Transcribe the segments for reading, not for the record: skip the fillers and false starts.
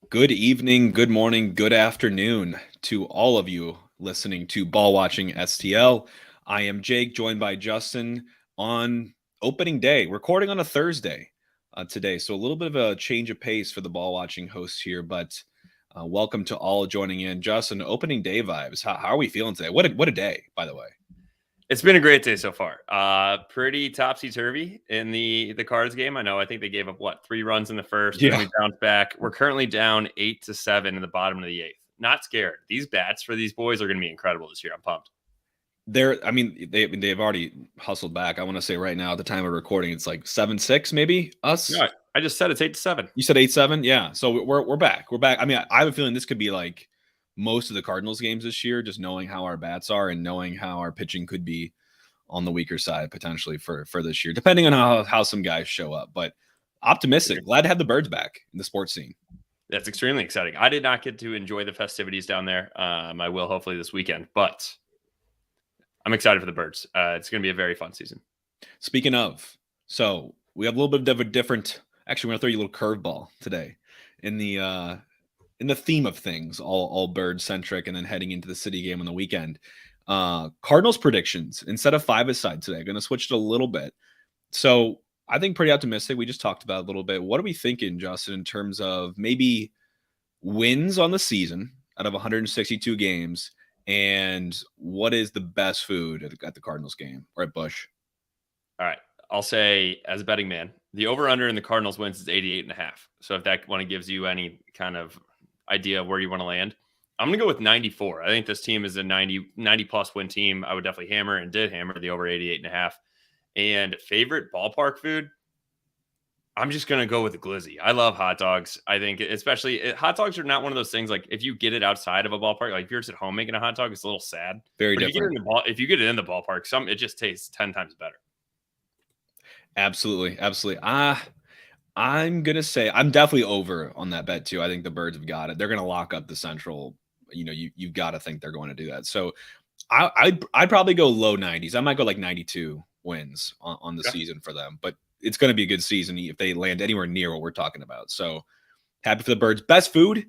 Good evening, good morning, good afternoon to all of you listening to Ball Watching STL. I am Jake, joined by Justin on opening day, recording on a Thursday today. So a little bit of a change of pace for the Ball Watching hosts here, but welcome to all joining in. Justin, opening day vibes. How are we feeling today? What a day, by the way. It's been a great day so far. Pretty topsy-turvy in the Cards game. I think they gave up, 3 runs in the first, and then Yeah. we bounced back. We're currently down 8-7 in the bottom of the 8th. Not scared. These bats for these boys are going to be incredible this year. I'm pumped. They've already hustled back. I want to say right now at the time of recording, it's like 7-6, maybe us. No, I just said it's 8-7. You said 8-7, yeah. So we're back. We're back. I mean, I have a feeling this could be like most of the Cardinals games this year, just knowing how our bats are and knowing how our pitching could be on the weaker side potentially for this year, depending on how some guys show up. But optimistic, glad to have the Birds back in the sports scene. That's extremely exciting. I did not get to enjoy the festivities down there. I will hopefully this weekend, but I'm excited for the Birds. It's going to be a very fun season. Speaking of, so we have a little bit of a different. Actually, we're gonna throw you a little curveball today in the theme of things, all bird centric, and then heading into the city game on the weekend. Cardinals predictions instead of 5-a-side today. Going to switch it a little bit. So I think pretty optimistic. We just talked about a little bit. What are we thinking, Justin, in terms of maybe wins on the season out of 162 games? And what is the best food at the Cardinals game or at Busch? All right. I'll say, as a betting man, the over-under in the Cardinals wins is 88.5. So if that one gives you any kind of idea of where you want to land, I'm going to go with 94. I think this team is a 90-plus win team. I would definitely hammer and did hammer the over 88.5. And favorite ballpark food, I'm just going to go with the glizzy. I love hot dogs. I think especially hot dogs are not one of those things like if you get it outside of a ballpark, like if you're just at home making a hot dog, it's a little sad. Very But different. if you get it in the ballpark, it just tastes 10 times better. Absolutely. Absolutely. I'm going to say I'm definitely over on that bet too. I think the Birds have got it. They're going to lock up the Central. You've got to think they're going to do that. So I'd probably go low 90s. I might go like 92 wins on the season for them, but it's going to be a good season if they land anywhere near what we're talking about. So happy for the Birds. Best food.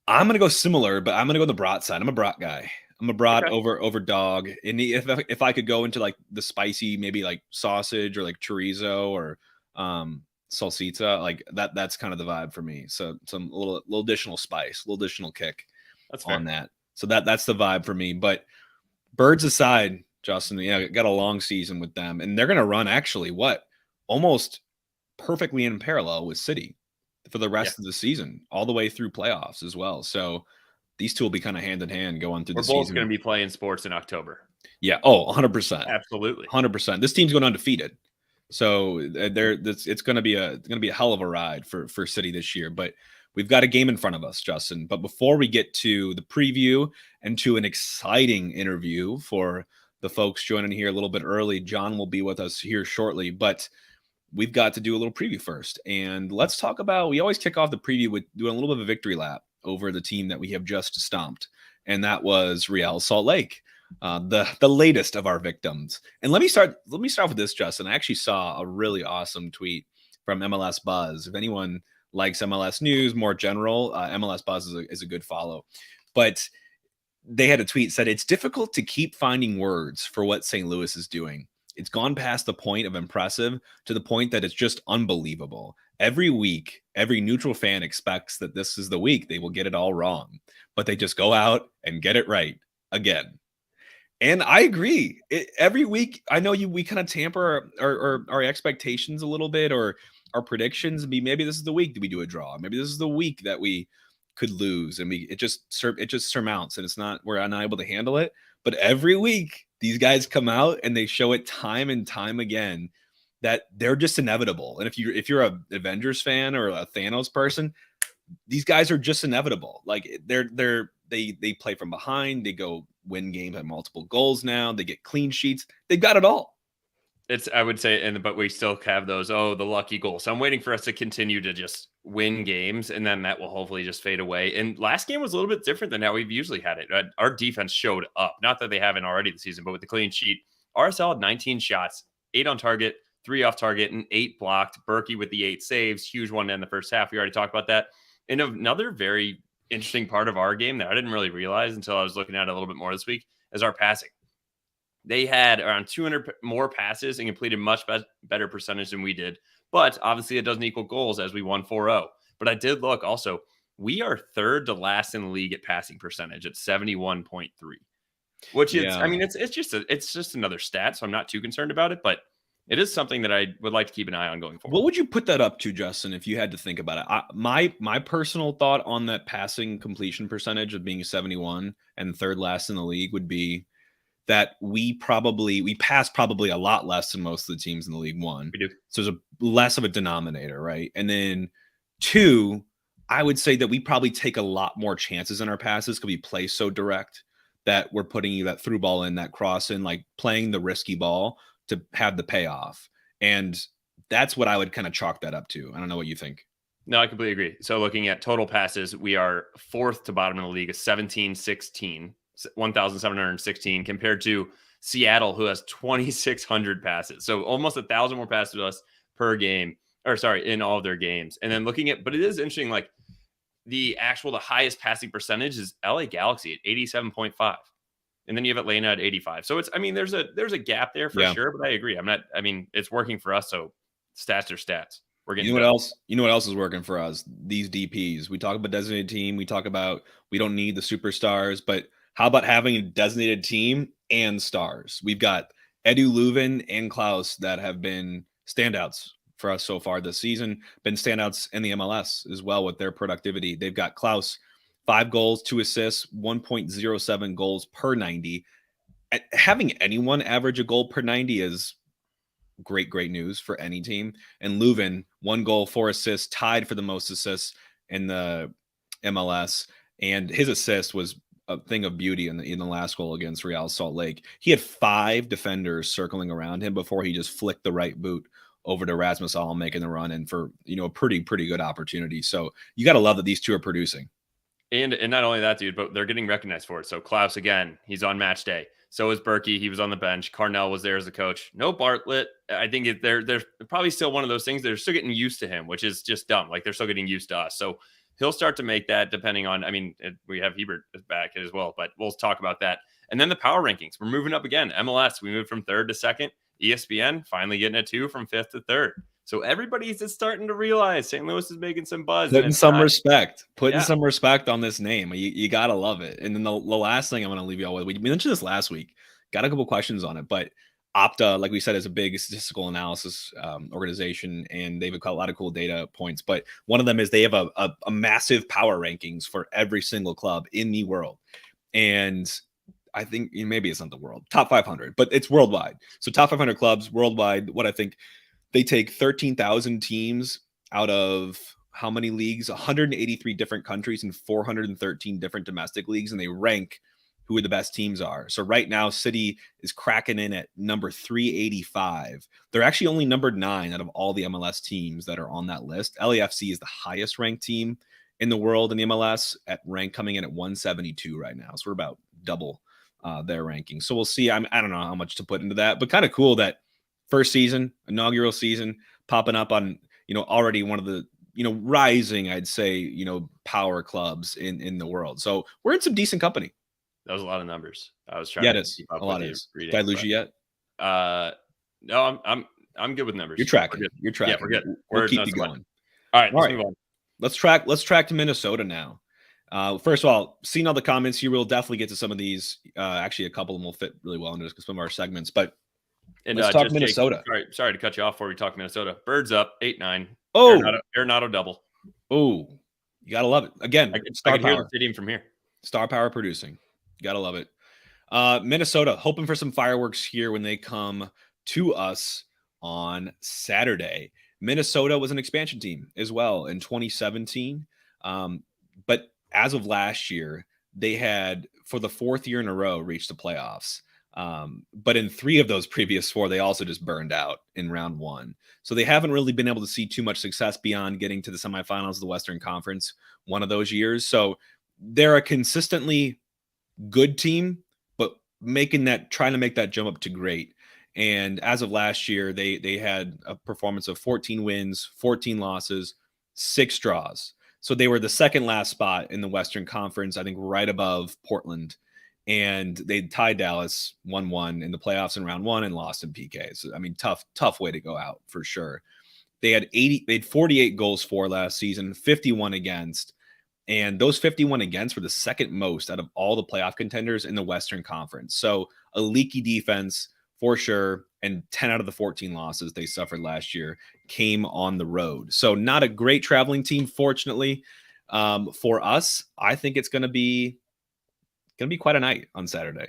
I'm going to go similar, but I'm going to go the brat side. I'm a brat guy. I'm a brat over dog. And if I could go into like the spicy, maybe like sausage or like chorizo or salsita, like that's kind of the vibe for me. So some little additional spice, little additional kick on that. So that's the vibe for me. But Birds aside, Justin, got a long season with them, and they're going to run actually almost perfectly in parallel with City for the rest of the season, all the way through playoffs as well. So these two will be kind of hand in hand going through the season. We're both going to be playing sports in October. Yeah. Oh, 100%. Absolutely. 100%. This team's going undefeated. So it's going to be a hell of a ride for City this year, but we've got a game in front of us, Justin. But before we get to the preview and to an exciting interview for the folks joining here a little bit early, John will be with us here shortly, but we've got to do a little preview first. And let's talk about, we always kick off the preview with doing a little bit of a victory lap over the team that we have just stomped. And that was Real Salt Lake. The latest of our victims. And let me start with this, Justin. I actually saw a really awesome tweet from MLS Buzz. If anyone likes MLS news more general, MLS Buzz is a good follow. But they had a tweet said it's difficult to keep finding words for what St. Louis is doing. It's gone past the point of impressive to the point that it's just unbelievable. Every week, every neutral fan expects that this is the week they will get it all wrong, but they just go out and get it right again. And I agree. Every week, I know we kind of tamper our expectations a little bit or our predictions. Maybe this is the week that we do a draw. Maybe this is the week that we could lose, and it just surmounts, and we're unable to handle it. But every week, these guys come out and they show it time and time again that they're just inevitable. And if you're a Avengers fan or a Thanos person, these guys are just inevitable. Like they play from behind. They go win games at multiple goals now. They get clean sheets. They've got it all. I would say, but we still have those, the lucky goal. So I'm waiting for us to continue to just win games, and then that will hopefully just fade away. And last game was a little bit different than how we've usually had it. Our defense showed up. Not that they haven't already this season, but with the clean sheet, RSL had 19 shots, 8 on target, 3 off target, and 8 blocked. Berkey with the 8 saves. Huge one in the first half. We already talked about that. And another very interesting part of our game that I didn't really realize until I was looking at it a little bit more this week is our passing. They had around 200 more passes and completed much better percentage than we did. But obviously, it doesn't equal goals as we won 4-0. But I did look also, we are third to last in the league at passing percentage at 71.3, which is, I Yeah. mean, it's just another stat. So I'm not too concerned about it. But it is something that I would like to keep an eye on going forward. What would you put that up to, Justin, if you had to think about it? My personal thought on that passing completion percentage of being 71 and third last in the league would be that we pass probably a lot less than most of the teams in the league. One, We do. so there's a less of a denominator, right? And then two, I would say that we probably take a lot more chances in our passes because we play so direct that we're putting you that through ball in, that cross in, like playing the risky ball to have the payoff. And that's what I would kind of chalk that up to. I don't know what you think. No, I completely agree. So looking at total passes, we are fourth to bottom of the league, 1716, 1,716, compared to Seattle, who has 2,600 passes. So almost 1,000 more passes to us per game, or sorry, in all of their games. And then looking at, but it is interesting, like the highest passing percentage is LA Galaxy at 87.5. And then you have Atlanta at 85. So it's, I mean, there's a gap there for sure, but I agree. It's working for us. So stats are stats. We're getting You know what else? You know what else is working for us? These DPs. We talk about designated team. We talk about we don't need the superstars, but how about having a designated team and stars? We've got Edu Leuven and Klaus that have been standouts for us so far this season, been standouts in the MLS as well with their productivity. They've got Klaus, 5 goals, 2 assists, 1.07 goals per 90. Having anyone average a goal per 90 is great news for any team. And Leuven, 1 goal, 4 assists, tied for the most assists in the MLS. And his assist was a thing of beauty in the last goal against Real Salt Lake. He had 5 defenders circling around him before he just flicked the right boot over to Rasmus Alm, making the run in for, a pretty good opportunity. So you got to love that these two are producing. And not only that, dude, but they're getting recognized for it. So Klaus, again, he's on match day. So is Berkey. He was on the bench. Carnell was there as a coach. No Bartlett. I think they're probably still one of those things. They're still getting used to him, which is just dumb. Like they're still getting used to us. So he'll start to make that depending on, we have Hebert back as well, but we'll talk about that. And then the power rankings. We're moving up again. MLS, we moved from 3rd to 2nd. ESPN finally getting a 2 from 5th to 3rd. So everybody's just starting to realize St. Louis is making some buzz. Putting some respect on this name. You got to love it. And then the last thing I'm going to leave you all with, we mentioned this last week, got a couple questions on it, but Opta, like we said, is a big statistical analysis organization, and they've got a lot of cool data points. But one of them is they have a massive power rankings for every single club in the world. And I think maybe it's not the world, top 500, but it's worldwide. So top 500 clubs worldwide, what I think they take 13,000 teams out of how many leagues? 183 different countries and 413 different domestic leagues, and they rank who the best teams are. So right now, City is cracking in at number 385. They're actually only number 9 out of all the MLS teams that are on that list. LAFC is the highest ranked team in the world in the MLS at rank coming in at 172 right now. So we're about double their ranking. So we'll see. I don't know how much to put into that, but kind of cool that first season, inaugural season, popping up on, already one of the, rising, I'd say, power clubs in the world. So we're in some decent company. That was a lot of numbers. I was trying to keep up with you reading. Did I lose you yet? No, I'm good with numbers. You're tracking. You're tracking. Yeah, we're good. We'll keep you going. All right, let's move on. Let's track to Minnesota now. First of all, seeing all the comments, you will definitely get to some of these. Actually, a couple of them will fit really well into some of our segments. But let's talk Minnesota. Sorry to cut you off before we talk Minnesota. Birds up 8-9. Oh, Arenado double. Oh, you gotta love it. Again, I can hear the stadium from here. Star power producing. You gotta love it. Minnesota hoping for some fireworks here when they come to us on Saturday. Minnesota was an expansion team as well in 2017. But as of last year, they had, for the 4th year in a row, reached the playoffs. But in 3 of those previous 4, they also just burned out in round 1. So they haven't really been able to see too much success beyond getting to the semifinals of the Western Conference one of those years. So they're a consistently good team, but trying to make that jump up to great. And as of last year, they had a performance of 14 wins, 14 losses, 6 draws. So they were the second last spot in the Western Conference, I think right above Portland. And they tied Dallas 1-1 in the playoffs in round one and lost in PK. So, I mean, tough way to go out for sure. They had 48 goals for last season, 51 against. And those 51 against were the second most out of all the playoff contenders in the Western Conference. So a leaky defense for sure. And 10 out of the 14 losses they suffered last year came on the road. So not a great traveling team, fortunately. For us, I think it's going to be quite a night on Saturday.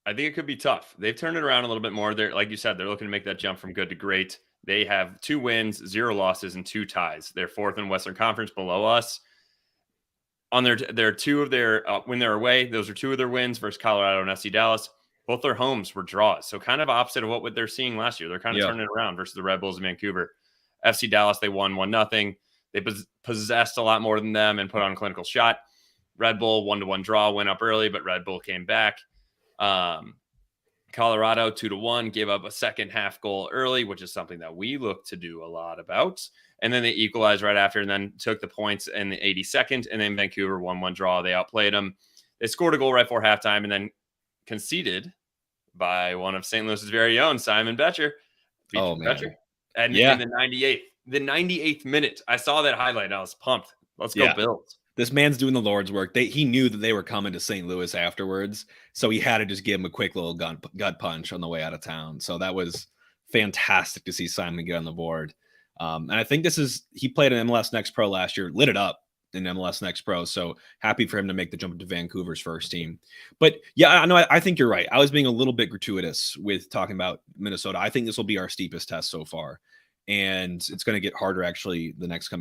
I think it could be tough. They've turned it around a little bit more. They're, like you said, they're looking to make that jump from good to great. They have 2 wins, 0 losses, and 2 ties. They're 4th in Western Conference below us. On their 2 of their when they're away, those are 2 of their wins versus Colorado and SC Dallas. Both their homes were draws. So kind of opposite of what they're seeing last year. They're kind of turning it around versus the Red Bulls in Vancouver. FC Dallas, they won 1-0. They possessed a lot more than them and put on a clinical shot. Red Bull 1-1 draw, went up early, but Red Bull came back. Colorado 2-1 gave up a second half goal early, which is something that we look to do a lot about. And then they equalized right after and then took the points in the 82nd. And then Vancouver 1-1 draw. They outplayed them. They scored a goal right before halftime and then conceded by one of St. Louis's very own, Simon Betcher. Betcher. And in the 98th minute, I saw that highlight and I was pumped. Let's go Bills. This man's doing the Lord's work. He knew that they were coming to St. Louis afterwards, so he had to just give him a quick little gut punch on the way out of town. So that was fantastic to see Simon get on the board. And I think he played in MLS Next Pro last year, lit it up in MLS Next Pro. So happy for him to make the jump to Vancouver's first team. But yeah, I think you're right. I was being a little bit gratuitous with talking about Minnesota. I think this will be our steepest test so far. And it's going to get harder actually the next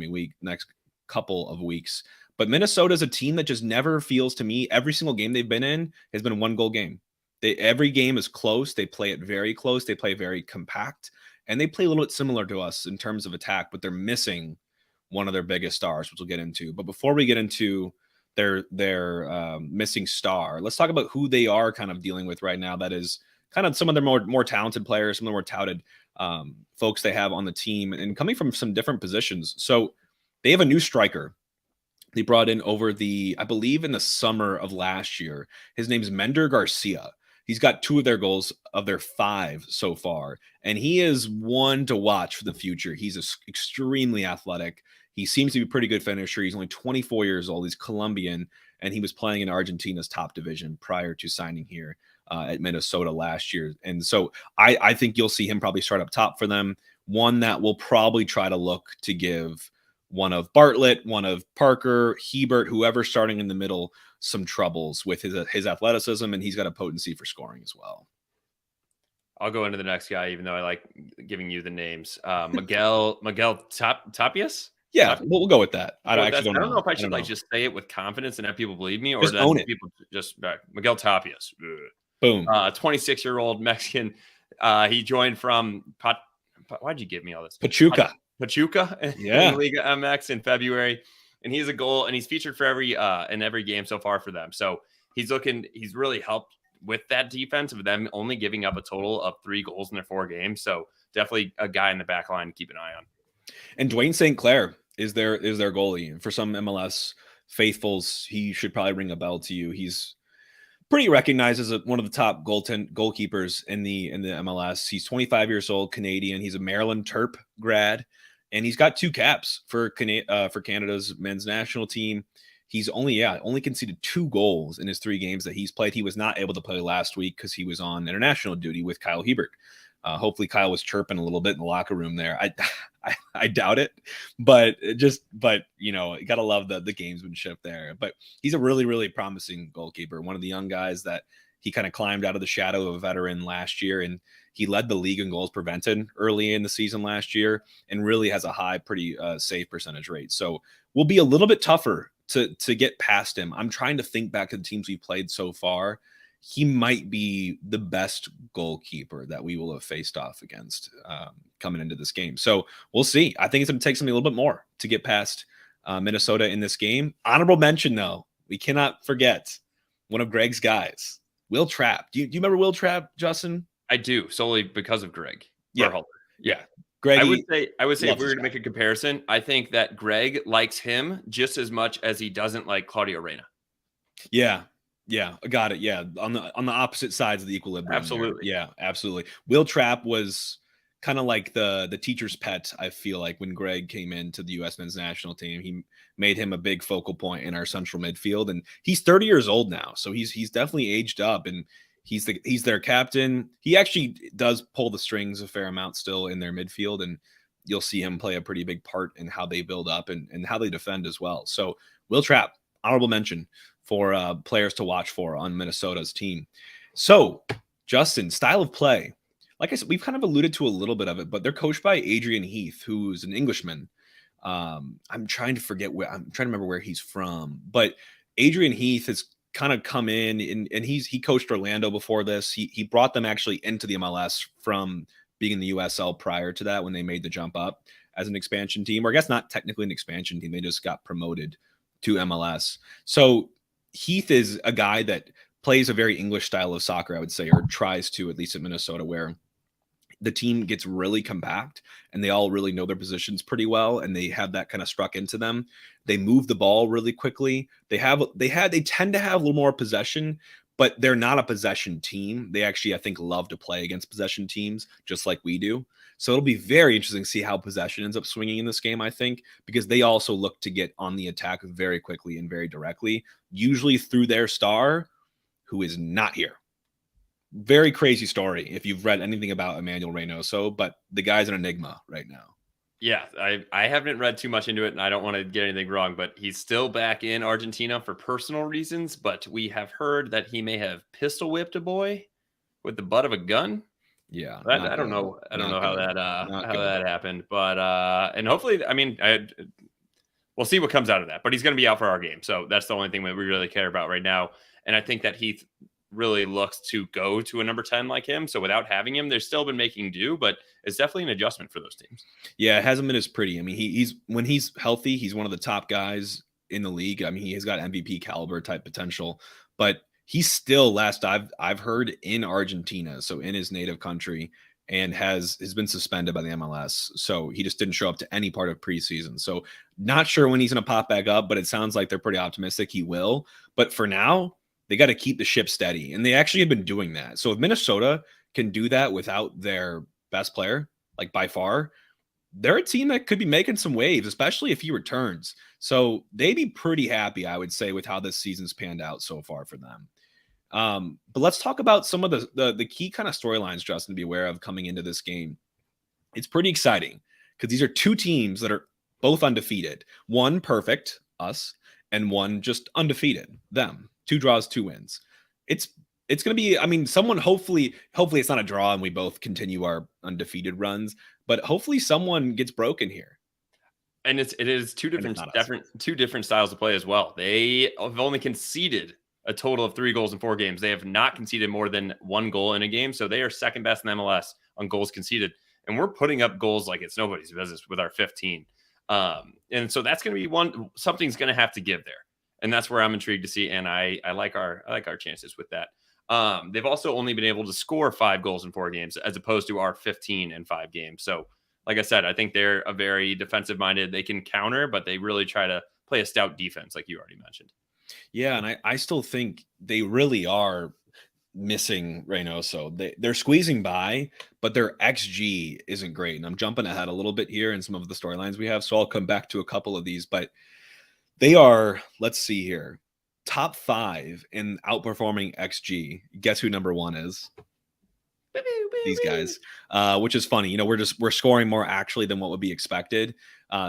couple of weeks. But Minnesota is a team that just never feels to me, every single game they've been in has been a 1-goal game. Every game is close. They play it very close. They play very compact. And they play a little bit similar to us in terms of attack, but they're missing one of their biggest stars, which we'll get into. But before we get into their missing star, let's talk about who they are kind of dealing with right now. That is kind of some of their more talented players, some of the more touted folks they have on the team and coming from some different positions. So they have a new striker. They brought in I believe in the summer of last year. His name's Mender Garcia. He's got 2 of their goals of their 5 so far. And he is one to watch for the future. He's extremely athletic. He seems to be a pretty good finisher. He's only 24 years old. He's Colombian, and he was playing in Argentina's top division prior to signing here at Minnesota last year. And so I think you'll see him probably start up top for them. One that will probably try to look to give one of Bartlett, one of Parker, Hebert, whoever's starting in the middle, some troubles with his athleticism, and he's got a potency for scoring as well. I'll go into the next guy, even though I like giving you the names. Miguel Tapias? Yeah, we'll go with that. I don't know if I should just say it with confidence and have people believe me, or just own it. People just Miguel Tapias. Boom. 26-year-old Mexican. He joined from why'd you give me all this? Pachuca in Liga MX in February, and he's a goal, and he's featured for every game so far for them. So he's really helped with that defense of them only giving up a total of 3 goals in their 4 games. So definitely a guy in the back line to keep an eye on. And Dwayne St. Clair is their goalie. For some MLS faithfuls, he should probably ring a bell to you. He's pretty recognized as one of the top goalkeepers in the MLS. He's 25 years old, Canadian. He's a Maryland Terp grad, and he's got 2 caps for Canada's men's national team. He's only conceded 2 goals in his 3 games that he's played. He was not able to play last week because he was on international duty with Kyle Hebert. Hopefully Kyle was chirping a little bit in the locker room there. I doubt it, but you gotta love the gamesmanship there. But he's a really, really promising goalkeeper. One of the young guys that he kind of climbed out of the shadow of a veteran last year, and he led the league in goals prevented early in the season last year, and really has a high, pretty save percentage rate. So we'll be a little bit tougher to get past him. I'm trying to think back to the teams we've played so far. He might be the best goalkeeper that we will have faced off against coming into this game. So we'll see. I think it's going to take something a little bit more to get past Minnesota in this game. Honorable mention, though, we cannot forget one of Greg's guys, Will Trapp. Do you remember Will Trapp, Justin? I do, solely because of Greg. Yeah. Greggy, I would say if loves we this were to guy. make a comparison, I think that Greg likes him just as much as he doesn't like Claudio Reyna. Yeah. Yeah, I got it. Yeah, on the opposite sides of the equilibrium there. Absolutely. Yeah, absolutely. Will Trapp was kind of like the teacher's pet, I feel like, when Greg came into the US men's national team. He made him a big focal point in our central midfield, and he's 30 years old now. So he's definitely aged up, and he's their captain. He actually does pull the strings a fair amount still in their midfield, and you'll see him play a pretty big part in how they build up and how they defend as well. So Will Trapp, honorable mention for players to watch for on Minnesota's team. So, Justin, style of play. Like I said, we've kind of alluded to a little bit of it, but they're coached by Adrian Heath, who's an Englishman. I'm trying to remember where he's from, but Adrian Heath has kind of come in and he coached Orlando before this. He brought them actually into the MLS from being in the USL prior to that when they made the jump up as an expansion team, or I guess not technically an expansion team. They just got promoted to MLS. So Heath is a guy that plays a very English style of soccer, I would say, or tries to, at least at Minnesota, where the team gets really compact and they all really know their positions pretty well, and they have that kind of struck into them. They move the ball really quickly. They tend to have a little more possession, but they're not a possession team. They actually, I think, love to play against possession teams just like we do. So it'll be very interesting to see how possession ends up swinging in this game, I think, because they also look to get on the attack very quickly and very directly, usually through their star, who is not here. Very crazy story if you've read anything about Emmanuel Reynoso, but the guy's an enigma right now. Yeah, I haven't read too much into it, and I don't want to get anything wrong, but he's still back in Argentina for personal reasons. But we have heard that he may have pistol whipped a boy with the butt of a gun. Yeah, I don't know. I don't know how that happened, but and hopefully, I mean, we'll see what comes out of that. But he's going to be out for our game, so that's the only thing that we really care about right now. And I think that Heath really looks to go to a number 10 like him. So without having him, they've still been making do, but it's definitely an adjustment for those teams. Yeah, it hasn't been as pretty. I mean, he's when he's healthy, he's one of the top guys in the league. I mean, he has got MVP caliber type potential, but he's still, last I've heard, in Argentina, so in his native country, and has been suspended by the MLS. So he just didn't show up to any part of preseason. So not sure when he's going to pop back up, but it sounds like they're pretty optimistic he will. But for now, they got to keep the ship steady, and they actually have been doing that. So if Minnesota can do that without their best player, like by far, they're a team that could be making some waves, especially if he returns. So they'd be pretty happy, I would say, with how this season's panned out so far for them. But let's talk about some of the key kind of storylines, Justin, to be aware of coming into this game. It's pretty exciting because these are two teams that are both undefeated. One perfect, us, and one just undefeated, them. 2 draws, 2 wins. It's going to be, I mean, someone hopefully it's not a draw and we both continue our undefeated runs, but hopefully someone gets broken here. And it is two different styles of play as well. They have only conceded a total of 3 goals in 4 games. They have not conceded more than 1 goal in a game. So they are second best in MLS on goals conceded. And we're putting up goals like it's nobody's business with our 15. And so that's going to be something's going to have to give there. And that's where I'm intrigued to see. And I like our chances with that. They've also only been able to score 5 goals in 4 games as opposed to our 15 in 5 games. So like I said, I think they're a very defensive minded. They can counter, but they really try to play a stout defense, like you already mentioned. Yeah, and I still think they really are missing Reynoso. They're squeezing by, but their XG isn't great. And I'm jumping ahead a little bit here in some of the storylines we have, so I'll come back to a couple of these. But they are, let's see here, top 5 in outperforming XG. Guess who number 1 is? These guys, which is funny. You know, we're scoring more actually than what would be expected.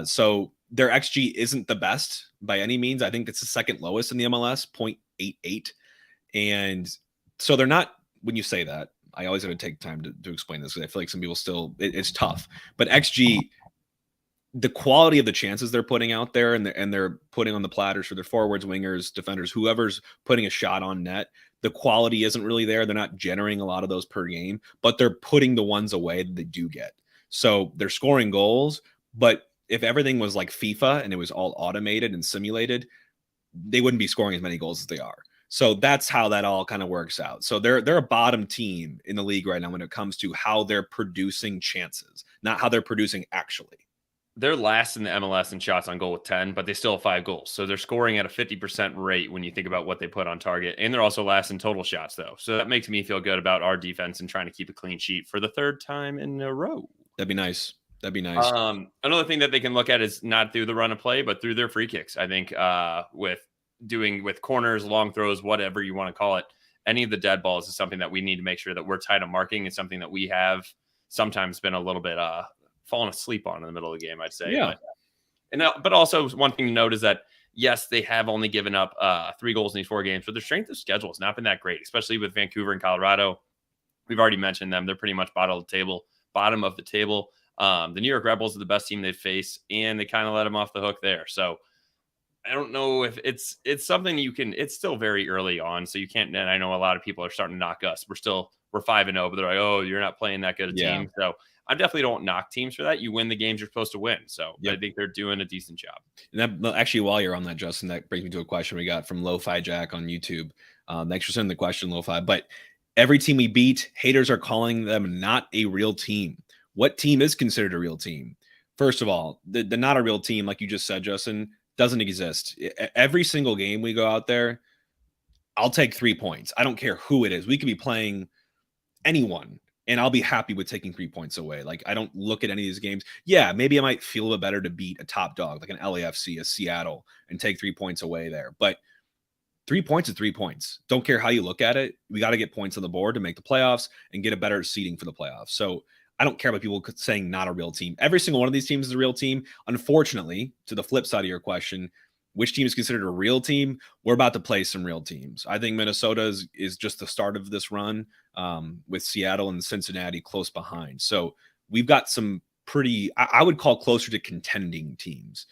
So their XG isn't the best by any means. I think it's the second lowest in the MLS, 0.88. And so they're not, when you say that, I always have to take time to explain this because I feel like some people still, it's tough. But XG, the quality of the chances they're putting out there and they're putting on the platters for their forwards, wingers, defenders, whoever's putting a shot on net, the quality isn't really there. They're not generating a lot of those per game, but they're putting the ones away that they do get. So they're scoring goals, but if everything was like FIFA and it was all automated and simulated, they wouldn't be scoring as many goals as they are. So that's how that all kind of works out. So they're a bottom team in the league right now when it comes to how they're producing chances, not how they're producing actually. They're last in the MLS in shots on goal with 10, but they still have 5 goals. So they're scoring at a 50% rate when you think about what they put on target. And they're also last in total shots, though. So that makes me feel good about our defense and trying to keep a clean sheet for the 3rd time in a row. That'd be nice. That'd be nice. Another thing that they can look at is not through the run of play, but through their free kicks. I think with corners, long throws, whatever you want to call it, any of the dead balls is something that we need to make sure that we're tight on marking. It's something that we have sometimes been a little bit fallen asleep on in the middle of the game, I'd say. Yeah. But also one thing to note is that, yes, they have only given up 3 goals in these 4 games, but their strength of schedule has not been that great, especially with Vancouver and Colorado. We've already mentioned them. They're pretty much bottom of the table. The New York Rebels are the best team they've faced, and they kind of let them off the hook there. So I don't know if it's something it's still very early on. So you can't, and I know a lot of people are starting to knock us. We're 5-0, but they're like, oh, you're not playing that good a team. So I definitely don't knock teams for that. You win the games you're supposed to win. So I think they're doing a decent job. And that actually, while you're on that, Justin, that brings me to a question we got from Lo-Fi Jack on YouTube. Thanks for sending the question, Lo-Fi. But every team we beat, haters are calling them not a real team. What team is considered a real team? First of all, the not a real team, like you just said, Justin, doesn't exist. Every single game we go out there, I'll take 3 points. I don't care who it is. We could be playing anyone, and I'll be happy with taking 3 points away. Like, I don't look at any of these games. Yeah, maybe I might feel a bit better to beat a top dog like an LAFC, a Seattle, and take 3 points away there. But 3 points is 3 points. Don't care how you look at it. We got to get points on the board to make the playoffs and get a better seeding for the playoffs. So I don't care about people saying not a real team. Every single one of these teams is a real team. Unfortunately, to the flip side of your question, which team is considered a real team? We're about to play some real teams. I think Minnesota is just the start of this run, with Seattle and Cincinnati close behind. So we've got some pretty, I would call closer to contending teams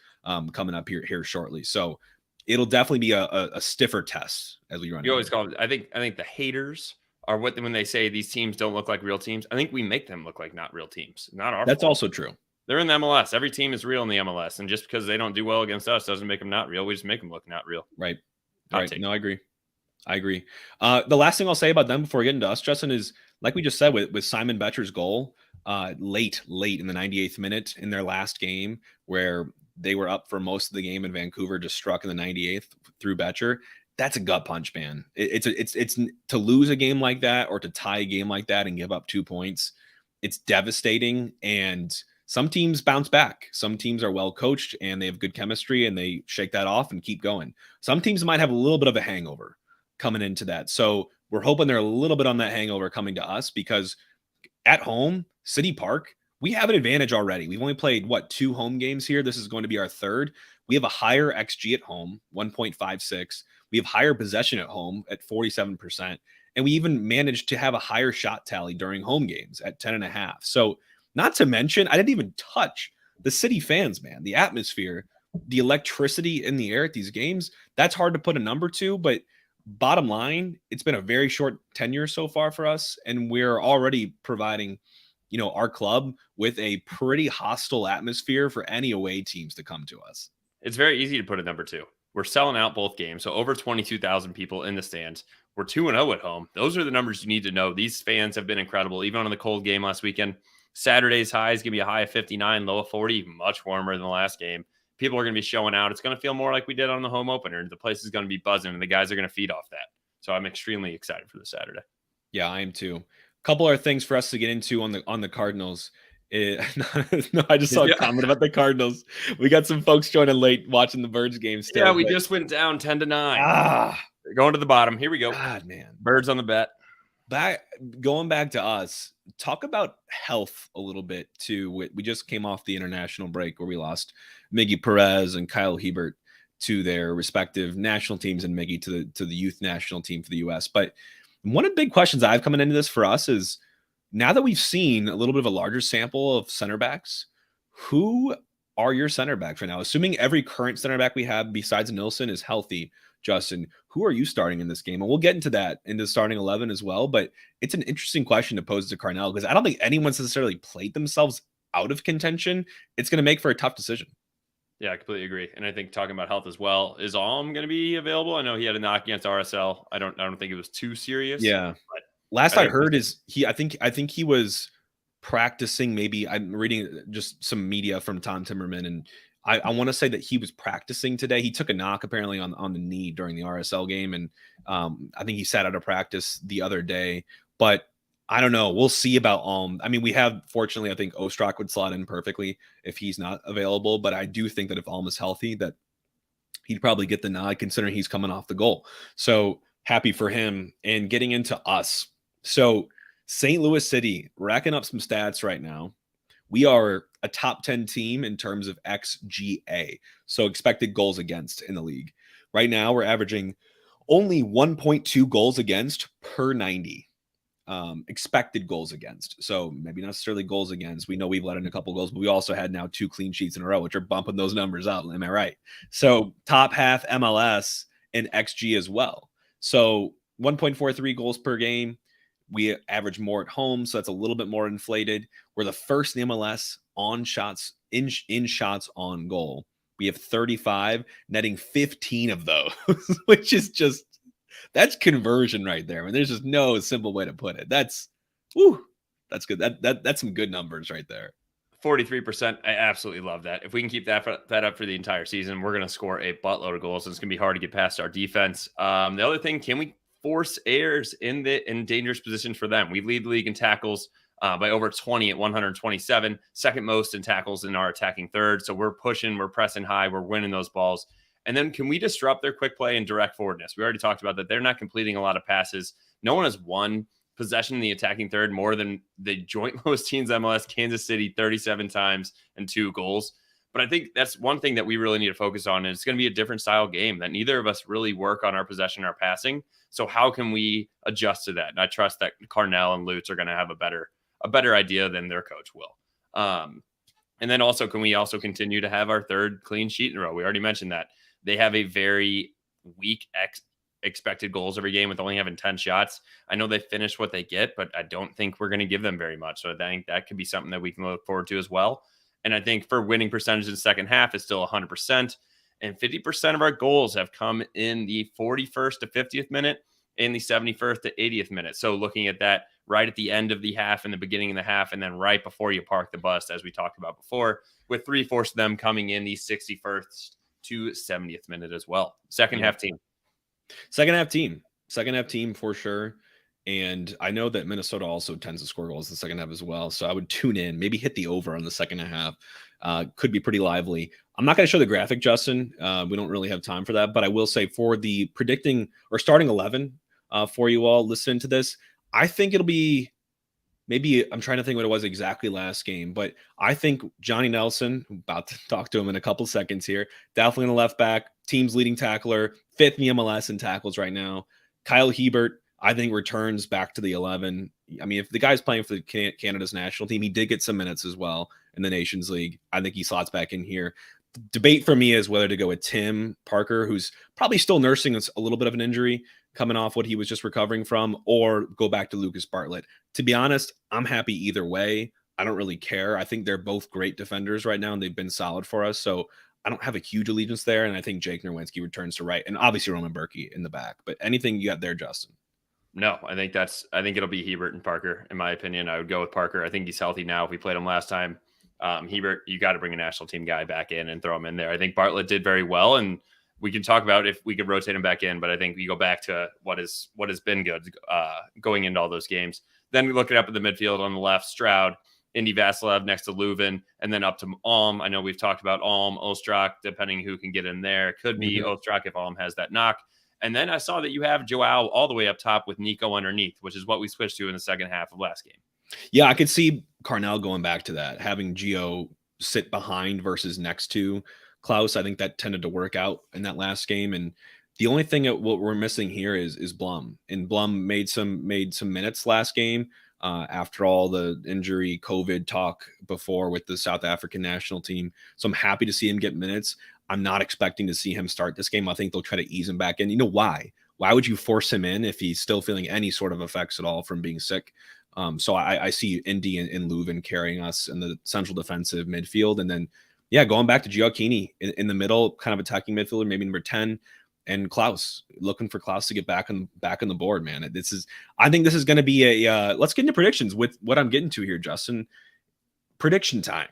coming up here shortly. So it'll definitely be a stiffer test as we run. You always call it. I think the haters are when they say these teams don't look like real teams. I think we make them look like not real teams. Not our. That's fault. Also true. They're in the MLS. Every team is real in the MLS, and just because they don't do well against us doesn't make them not real. We just make them look not real. Right. No, I agree. The last thing I'll say about them before we get into us, Justin, is like we just said with Simon Betcher's goal late in the 98th minute in their last game, where they were up for most of the game and Vancouver just struck in the 98th through Betcher. That's a gut punch, man. It's to lose a game like that or to tie a game like that and give up 2 points. It's devastating. And some teams bounce back. Some teams are well coached and they have good chemistry and they shake that off and keep going. Some teams might have a little bit of a hangover coming into that. So we're hoping they're a little bit on that hangover coming to us, because at home, City Park, we have an advantage already. We've only played 2 home games here. This is going to be our 3rd. We have a higher XG at home, 1.56. We have higher possession at home at 47%. And we even managed to have a higher shot tally during home games at 10.5. So not to mention, I didn't even touch the City fans, man. The atmosphere, the electricity in the air at these games, that's hard to put a number to. But bottom line, it's been a very short tenure so far for us. And we're already providing, our club with a pretty hostile atmosphere for any away teams to come to us. It's very easy to put a number 2. We're selling out both games. So over 22,000 people in the stands. We're 2-0 at home. Those are the numbers you need to know. These fans have been incredible. Even on the cold game last weekend, Saturday's highs give you a high of 59, low of 40, much warmer than the last game. People are going to be showing out. It's going to feel more like we did on the home opener. The place is going to be buzzing, and the guys are going to feed off that. So I'm extremely excited for this Saturday. Yeah, I am too. A couple other things for us to get into on the Cardinals. No, I just saw a comment about the Cardinals. We got some folks joining late watching the Birds game still. Yeah, we just went down 10-9. Going to the bottom. Here we go. God, man. Birds on the bet. Going back to us, talk about health a little bit too. We just came off the international break where we lost Miggy Perez and Kyle Hebert to their respective national teams, and Miggy to the youth national team for the U.S. But one of the big questions I've coming into this for us is, now that we've seen a little bit of a larger sample of center backs, who are your center backs right now? Assuming every current center back we have besides Nilsson is healthy, Justin, who are you starting in this game? And we'll get into that in the starting 11 as well. But it's an interesting question to pose to Carnell, because I don't think anyone's necessarily played themselves out of contention. It's going to make for a tough decision. Yeah, I completely agree. And I think talking about health as well, is Alm going to be available? I know he had a knock against RSL. I don't think it was too serious, Yeah. but Last I I think heard is I think he was practicing. Maybe I'm reading just some media from Tom Timmerman, and I want to say that he was practicing today. He took a knock apparently on the knee during the RSL game, and I think he sat out of practice the other day. But I don't know. We'll see about I mean, we have fortunately, I think Ostrak would slot in perfectly if he's not available. But I do think that if Alm is healthy, that he'd probably get the nod considering he's coming off the goal. So happy for him. And getting into us. So St. Louis City racking up some stats right now. We are a top 10 team in terms of XGA, so expected goals against in the league. Right now, we're averaging only 1.2 goals against per 90 expected goals against. So maybe not necessarily goals against. We know we've let in a couple goals, but we also had now 2 clean sheets in a row, which are bumping those numbers up. Am I right? So top half MLS and XG as well. So 1.43 goals per game. We average more at home, so that's a little bit more inflated. We're the first in the MLS on shots in shots on goal. We have 35, netting 15 of those, which is just that's conversion right there. I mean, there's just no simple way to put it. Woo, that's good. That's some good numbers right there. 43%. I absolutely love that. If we can keep that up for the entire season, we're going to score a buttload of goals. And it's going to be hard to get past our defense. The other thing, can we force errors in dangerous positions for them? We lead the league in tackles by over 20 at 127, second most in tackles in our attacking third. So we're pushing, we're pressing high, we're winning those balls. And then can we disrupt their quick play and direct forwardness? We already talked about that. They're not completing a lot of passes. No one has won possession in the attacking third more than the joint most teams MLS, Kansas City, 37 times and 2 goals. But I think that's one thing that we really need to focus on. And it's going to be a different style game that neither of us really work on our possession, our passing. So how can we adjust to that? And I trust that Cardinal and Lutz are going to have a better idea than their coach will. And then also, can we also continue to have our third clean sheet in a row? We already mentioned that. They have a very weak expected goals every game with only having 10 shots. I know they finish what they get, but I don't think we're going to give them very much. So I think that could be something that we can look forward to as well. And I think for winning percentage in the second half is still 100%. And 50% of our goals have come in the 41st to 50th minute and the 71st to 80th minute. So looking at that right at the end of the half and the beginning of the half, and then right before you park the bus, as we talked about before, with 3/4 of them coming in the 61st to 70th minute as well. Second half team for sure. And I know that Minnesota also tends to score goals in the second half as well. So I would tune in, maybe hit the over on the second half. Could be pretty lively. I'm not going to show the graphic, Justin. We don't really have time for that. But I will say for the predicting or starting 11 for you all listening to this, I think it'll be maybe I'm trying to think what it was exactly last game, but I think Johnny Nelson, about to talk to him in a couple seconds here, definitely in the left back, team's leading tackler, 5th in the MLS in tackles right now. Kyle Hebert, I think returns back to the 11. I mean, if the guy's playing for Canada's national team, he did get some minutes as well in the Nations League. I think he slots back in here. The debate for me is whether to go with Tim Parker, who's probably still nursing a little bit of an injury coming off what he was just recovering from, or go back to Lucas Bartlett. To be honest, I'm happy either way. I don't really care. I think they're both great defenders right now, and they've been solid for us. So I don't have a huge allegiance there. And I think Jake Nerwinski returns to right, and obviously Roman Berkey in the back. But anything you got there, Justin? No, I think it'll be Hebert and Parker. In my opinion, I would go with Parker. I think he's healthy now. If we played him last time, Hebert, you got to bring a national team guy back in and throw him in there. I think Bartlett did very well, and we can talk about if we could rotate him back in. But I think we go back to what has been good going into all those games. Then we look it up at the midfield on the left: Stroud, Indy Vassilev next to Leuven, and then up to Alm. I know we've talked about Alm, Ostrak, depending who can get in there. Could be Ostrak if Alm has that knock. And then I saw that you have Joao all the way up top with Nico underneath, which is what we switched to in the second half of last game. Yeah, I could see Carnell going back to that, having Gio sit behind versus next to Klaus. I think that tended to work out in that last game. And the only thing that what we're missing here is Blum. And Blum made some minutes last game after all the injury COVID talk before with the South African national team. So I'm happy to see him get minutes. I'm not expecting to see him start this game. I think they'll try to ease him back in. You know why? Why would you force him in if he's still feeling any sort of effects at all from being sick? So I see Indy and Leuven carrying us in the central defensive midfield, and then Yeah, going back to Gioacchini in the middle, kind of attacking midfielder, maybe number 10, and Klaus, looking for Klaus to get back on the board, man. I think this is going to be a let's get into predictions with what I'm getting to here, Justin. Prediction time.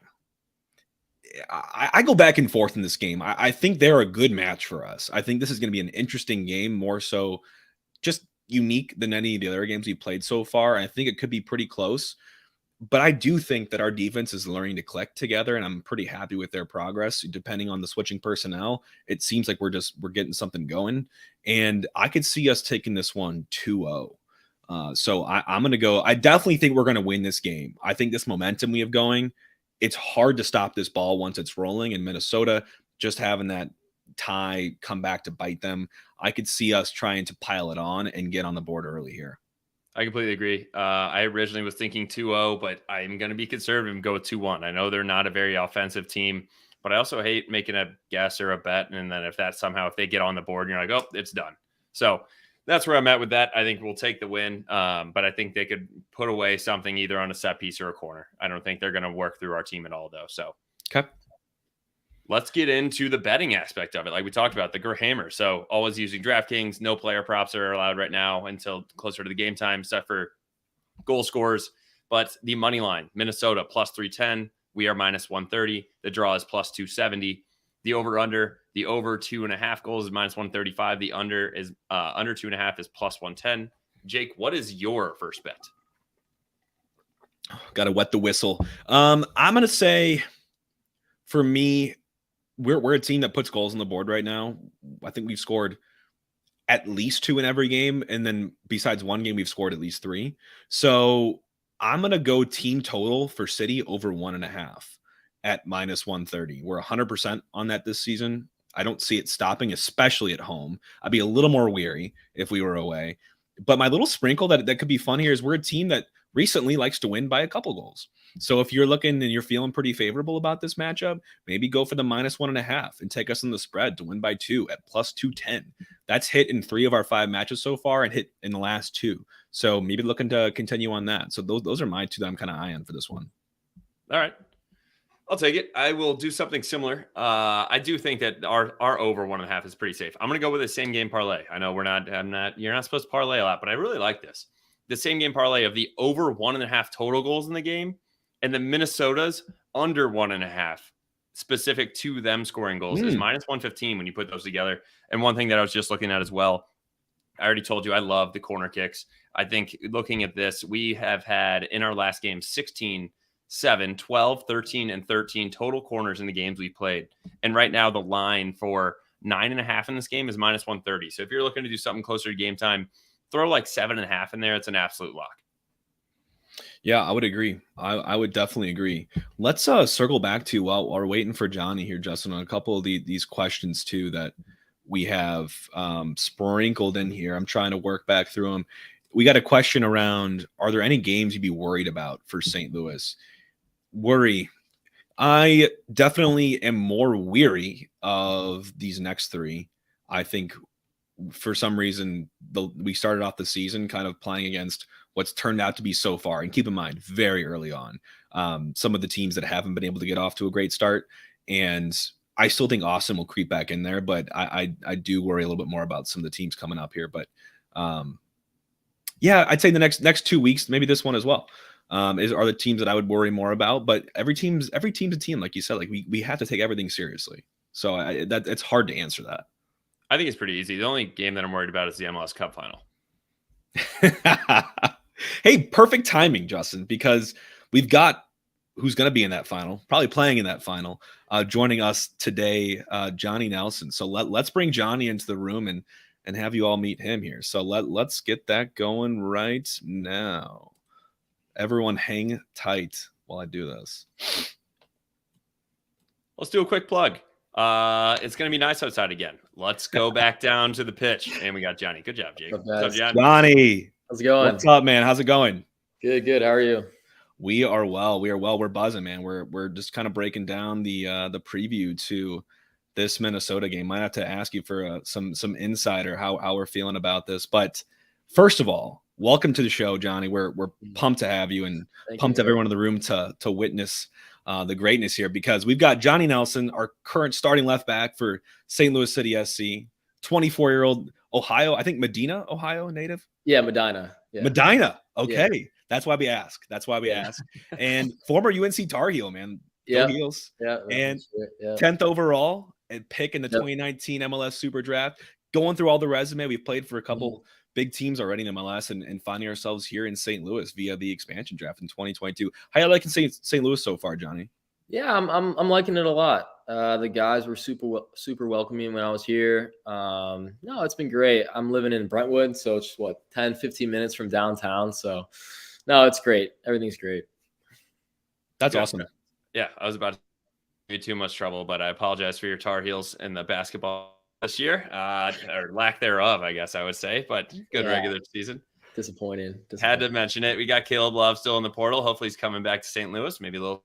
I go back and forth in this game. I think they're a good match for us. I think this is going to be an interesting game, more so just unique than any of the other games we played so far. I think it could be pretty close. But I do think that our defense is learning to click together, and I'm pretty happy with their progress. Depending on the switching personnel, it seems like we're getting something going, and I could see us taking this one 2-0. So I'm going to go. I definitely think we're going to win this game. I think this momentum we have going, it's hard to stop this ball once it's rolling. And Minnesota just having that tie come back to bite them, I could see us trying to pile it on and get on the board early here. I completely agree. I originally was thinking 2-0, but I'm going to be conservative and go with 2-1. I know they're not a very offensive team, but I also hate making a guess or a bet. And then if they get on the board, you're like, oh, it's done. So that's where I'm at with that. I think we'll take the win, but I think they could put away something either on a set piece or a corner. I don't think they're going to work through our team at all, though. So, okay. Let's get into the betting aspect of it. Like we talked about, the Grahammer. So always using DraftKings. No player props are allowed right now until closer to the game time, except for goal scorers. But the money line, Minnesota plus 310. We are minus 130. The draw is plus 270. The over-under, the over 2.5 goals is minus 135. The under is under 2.5 is plus 110. Jake, what is your first bet? Got to wet the whistle. I'm going to say, for me, we're a team that puts goals on the board right now. I think we've scored at least 2 in every game. And then besides one game, we've scored at least 3. So I'm going to go team total for City over 1.5 at minus 130. We're 100% on that this season. I don't see it stopping, especially at home. I'd be a little more weary if we were away. But my little sprinkle that could be fun here is we're a team that recently likes to win by a couple goals. So if you're looking and you're feeling pretty favorable about this matchup, maybe go for the minus 1.5 and take us in the spread to win by 2 at plus 210. That's hit in 3 of our 5 matches so far and hit in the last 2. So maybe looking to continue on that. So those are my 2 that I'm kind of eyeing for this one. All right. I'll take it. I will do something similar. I do think that our over 1.5 is pretty safe. I'm going to go with the same game parlay. I know you're not supposed to parlay a lot, but I really like this. The same game parlay of the over 1.5 total goals in the game and the Minnesota's under 1.5 specific to them scoring goals is minus 115 when you put those together. And one thing that I was just looking at as well, I already told you I love the corner kicks. I think looking at this, we have had in our last game 16, 7, 12, 13, and 13 total corners in the games we played. And right now the line for 9.5 in this game is minus 130. So if you're looking to do something closer to game time, throw like 7.5 in there. It's an absolute lock. Yeah, I would agree. I would definitely agree. Let's circle back to while we're waiting for Johnny here, Justin, on a couple of these questions too that we have sprinkled in here. I'm trying to work back through them. We got a question around, are there any games you'd be worried about for St. Louis? Worry. I definitely am more weary of these next 3. I think for some reason we started off the season kind of playing against what's turned out to be so far, and keep in mind very early on some of the teams that haven't been able to get off to a great start, and I still think Austin will creep back in there, but I do worry a little bit more about some of the teams coming up here. But yeah, I'd say the next 2 weeks, maybe this one as well, are the teams that I would worry more about. But every team's a team, like you said. Like we have to take everything seriously. So it's hard to answer that. I think it's pretty easy. The only game that I'm worried about is the MLS Cup final. Hey, perfect timing, Justin, because we've got who's going to be in that final, probably playing in that final, joining us today, Johnny Nelson. So let's bring Johnny into the room and have you all meet him here. So let's get that going right now. Everyone hang tight while I do this. Let's do a quick plug. It's going to be nice outside again. Let's go back down to the pitch. And we got Johnny. Good job, Jake. What's up, Johnny? Johnny. How's it going? What's up, man? How's it going? Good. How are you? We are well. We're buzzing, man. We're just kind of breaking down the preview to this Minnesota game. Might have to ask you for some insider how we're feeling about this. But first of all, welcome to the show, Johnny. We're pumped to have you and pumped everyone in the room to witness the greatness here, because we've got Johnny Nelson, our current starting left back for St. Louis City SC, 24-year-old Ohio, I think Medina, Ohio native. Yeah, Medina. Yeah. Medina. Okay. Yeah. That's why we ask. And former UNC Tar Heel, man. Go Heels. Yeah. And 10th overall and pick in the 2019 MLS Super Draft. Going through all the resume, we've played for a couple big teams already in MLS, and finding ourselves here in St. Louis via the expansion draft in 2022. How you liking St. Louis so far, Johnny? Yeah, I'm liking it a lot. The guys were super welcoming when I was here. No, it's been great. I'm living in Brentwood, so it's 10-15 minutes from downtown. So no, it's great. Everything's great. That's awesome. Yeah, I was about to give you too much trouble, but I apologize for your Tar Heels in the basketball this year, or lack thereof, I guess I would say, but good regular season. Disappointing. Had to mention it. We got Caleb Love still in the portal. Hopefully he's coming back to St. Louis. Maybe we'll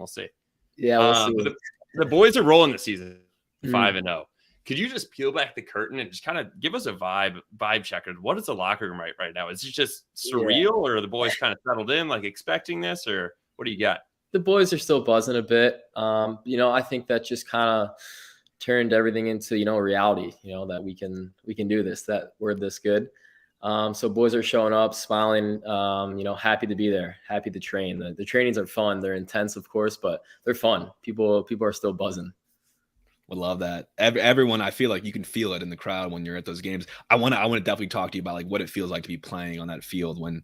see. Yeah, we'll see. The boys are rolling the season 5-0. Could you just peel back the curtain and just kind of give us a vibe check? What is the locker room right now? Is it just surreal, or are the boys kind of settled in, like expecting this, or what do you got? The boys are still buzzing a bit. I think that just kind of turned everything into, reality, that we can do this, that we're this good. So boys are showing up, smiling, happy to be there, happy to train. The trainings are fun. They're intense, of course, but they're fun. People are still buzzing. Would love that. Everyone, I feel like you can feel it in the crowd when you're at those games. I want to definitely talk to you about like what it feels like to be playing on that field when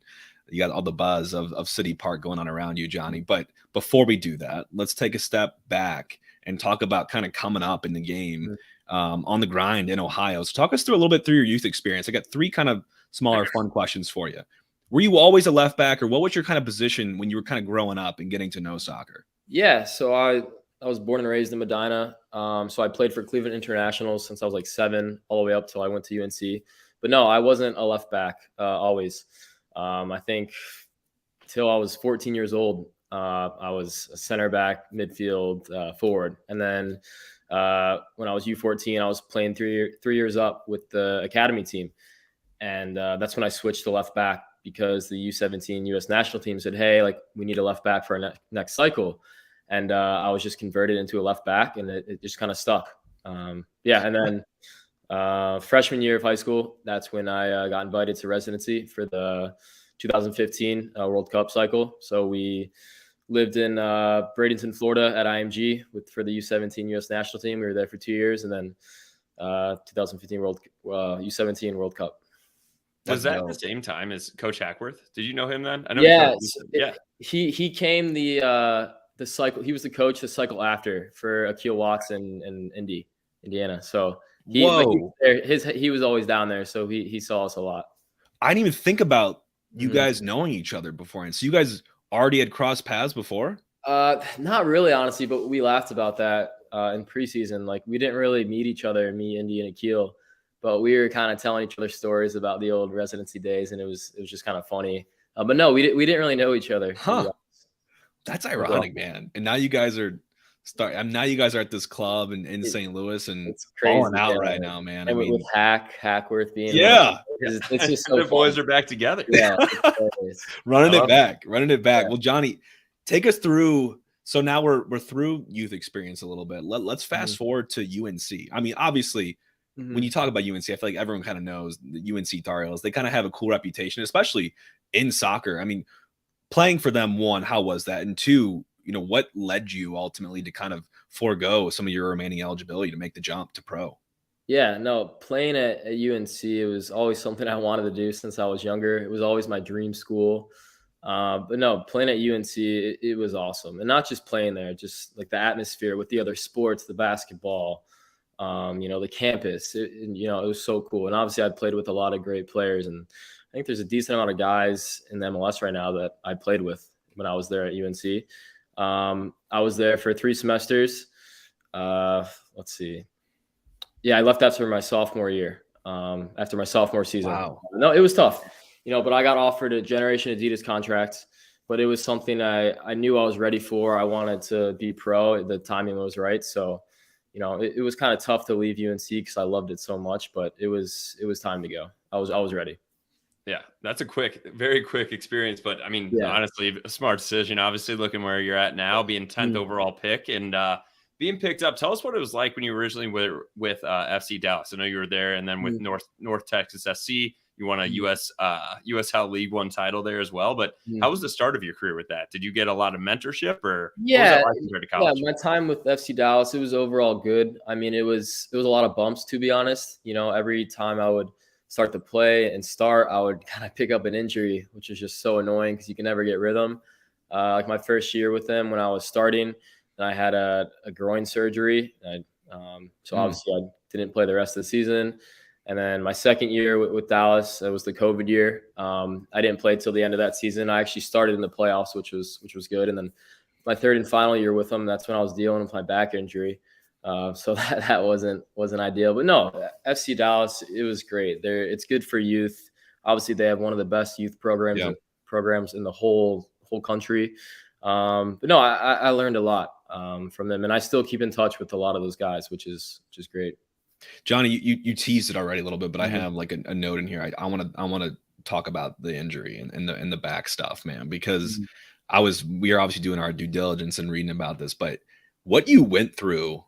you got all the buzz of City Park going on around you, Johnny. But before we do that, let's take a step back and talk about kind of coming up in the game on the grind in Ohio. So talk us through a little bit through your youth experience. I got 3 kind of smaller fun questions for you. Were you always a left back, or what was your kind of position when you were kind of growing up and getting to know soccer? Yeah, so I was born and raised in Medina. So I played for Cleveland Internationals since I was like 7 all the way up till I went to UNC. But no, I wasn't a left back always. I think till I was 14 years old, I was a center back, midfield, forward. And then when I was U14, I was playing 3 years up with the academy team. And that's when I switched to left back, because the U17 U.S. national team said, hey, like we need a left back for our next cycle. And I was just converted into a left back, and it just kind of stuck. And then freshman year of high school, that's when I got invited to residency for the 2015 World Cup cycle. So we lived in Bradenton, Florida at IMG for the U17 U.S. national team. We were there for 2 years, and then 2015 U17 World Cup. Was that at the same time as Coach Hackworth? Did you know him then? I know. He came the cycle. He was the coach the cycle after for Akil Watts in Indiana. So he was always down there. So he saw us a lot. I didn't even think about you guys knowing each other beforehand. So you guys already had crossed paths before? Not really, honestly, but we laughed about that in preseason. Like we didn't really meet each other, me, Indy, and Akil. But we were kind of telling each other stories about the old residency days, and it was just kind of funny. But no, we didn't really know each other. Huh. That's ironic, man. And now you guys are at this club in St. Louis, and it's falling out right now, man. And with Hackworth being it's just so the boys are back together. Yeah, running it back. Yeah. Well, Johnny, take us through. So now we're through youth experience a little bit. Let's fast forward to UNC. I mean, obviously, when you talk about UNC, I feel like everyone kind of knows the UNC Tar Heels. They kind of have a cool reputation, especially in soccer. I mean, playing for them, 1, how was that? And 2, what led you ultimately to kind of forego some of your remaining eligibility to make the jump to pro? Yeah, no, playing at UNC, it was always something I wanted to do since I was younger. It was always my dream school. But no, playing at UNC, it was awesome. And not just playing there, just like the atmosphere with the other sports, the basketball, the campus, it was so cool. And obviously I played with a lot of great players, and I think there's a decent amount of guys in the MLS right now that I played with when I was there at UNC. I was there for 3 semesters. Let's see. Yeah, I left after my sophomore year, after my sophomore season. Wow. No, it was tough, but I got offered a Generation Adidas contract, but it was something I knew I was ready for. I wanted to be pro. The timing was right. So, it was kind of tough to leave UNC because I loved it so much, but it was time to go. I was ready. Yeah, that's a very quick experience. But I mean, Yeah. honestly, a smart decision. Obviously, looking where you're at now, being 10th overall pick and being picked up. Tell us what it was like when you were originally with FC Dallas. I know you were there, and then with North Texas SC, you won a USL League One title there as well. But how was the start of your career with that? Did you get a lot of mentorship, or what was that like compared to college? Yeah, my time with FC Dallas, it was overall good. I mean, it was a lot of bumps, to be honest. You know, every time I would start to play and start, I would kind of pick up an injury, which is just so annoying because you can never get rhythm. Like my first year with them when I was starting, I had a groin surgery. So obviously I didn't play the rest of the season. And then my second year with Dallas, it was the COVID year. I didn't play till the end of that season. I actually started in the playoffs, which was good. And then my third and final year with them, that's when I was dealing with my back injury. So that wasn't ideal. But no, FC Dallas, it was great. It's good for youth. Obviously, they have one of the best youth programs in the whole country. But no, I learned a lot from them, and I still keep in touch with a lot of those guys, which is great. Johnny, you teased it already a little bit, but I have like a note in here. I want to talk about the injury and the back stuff, man, because we are obviously doing our due diligence and reading about this, but what you went through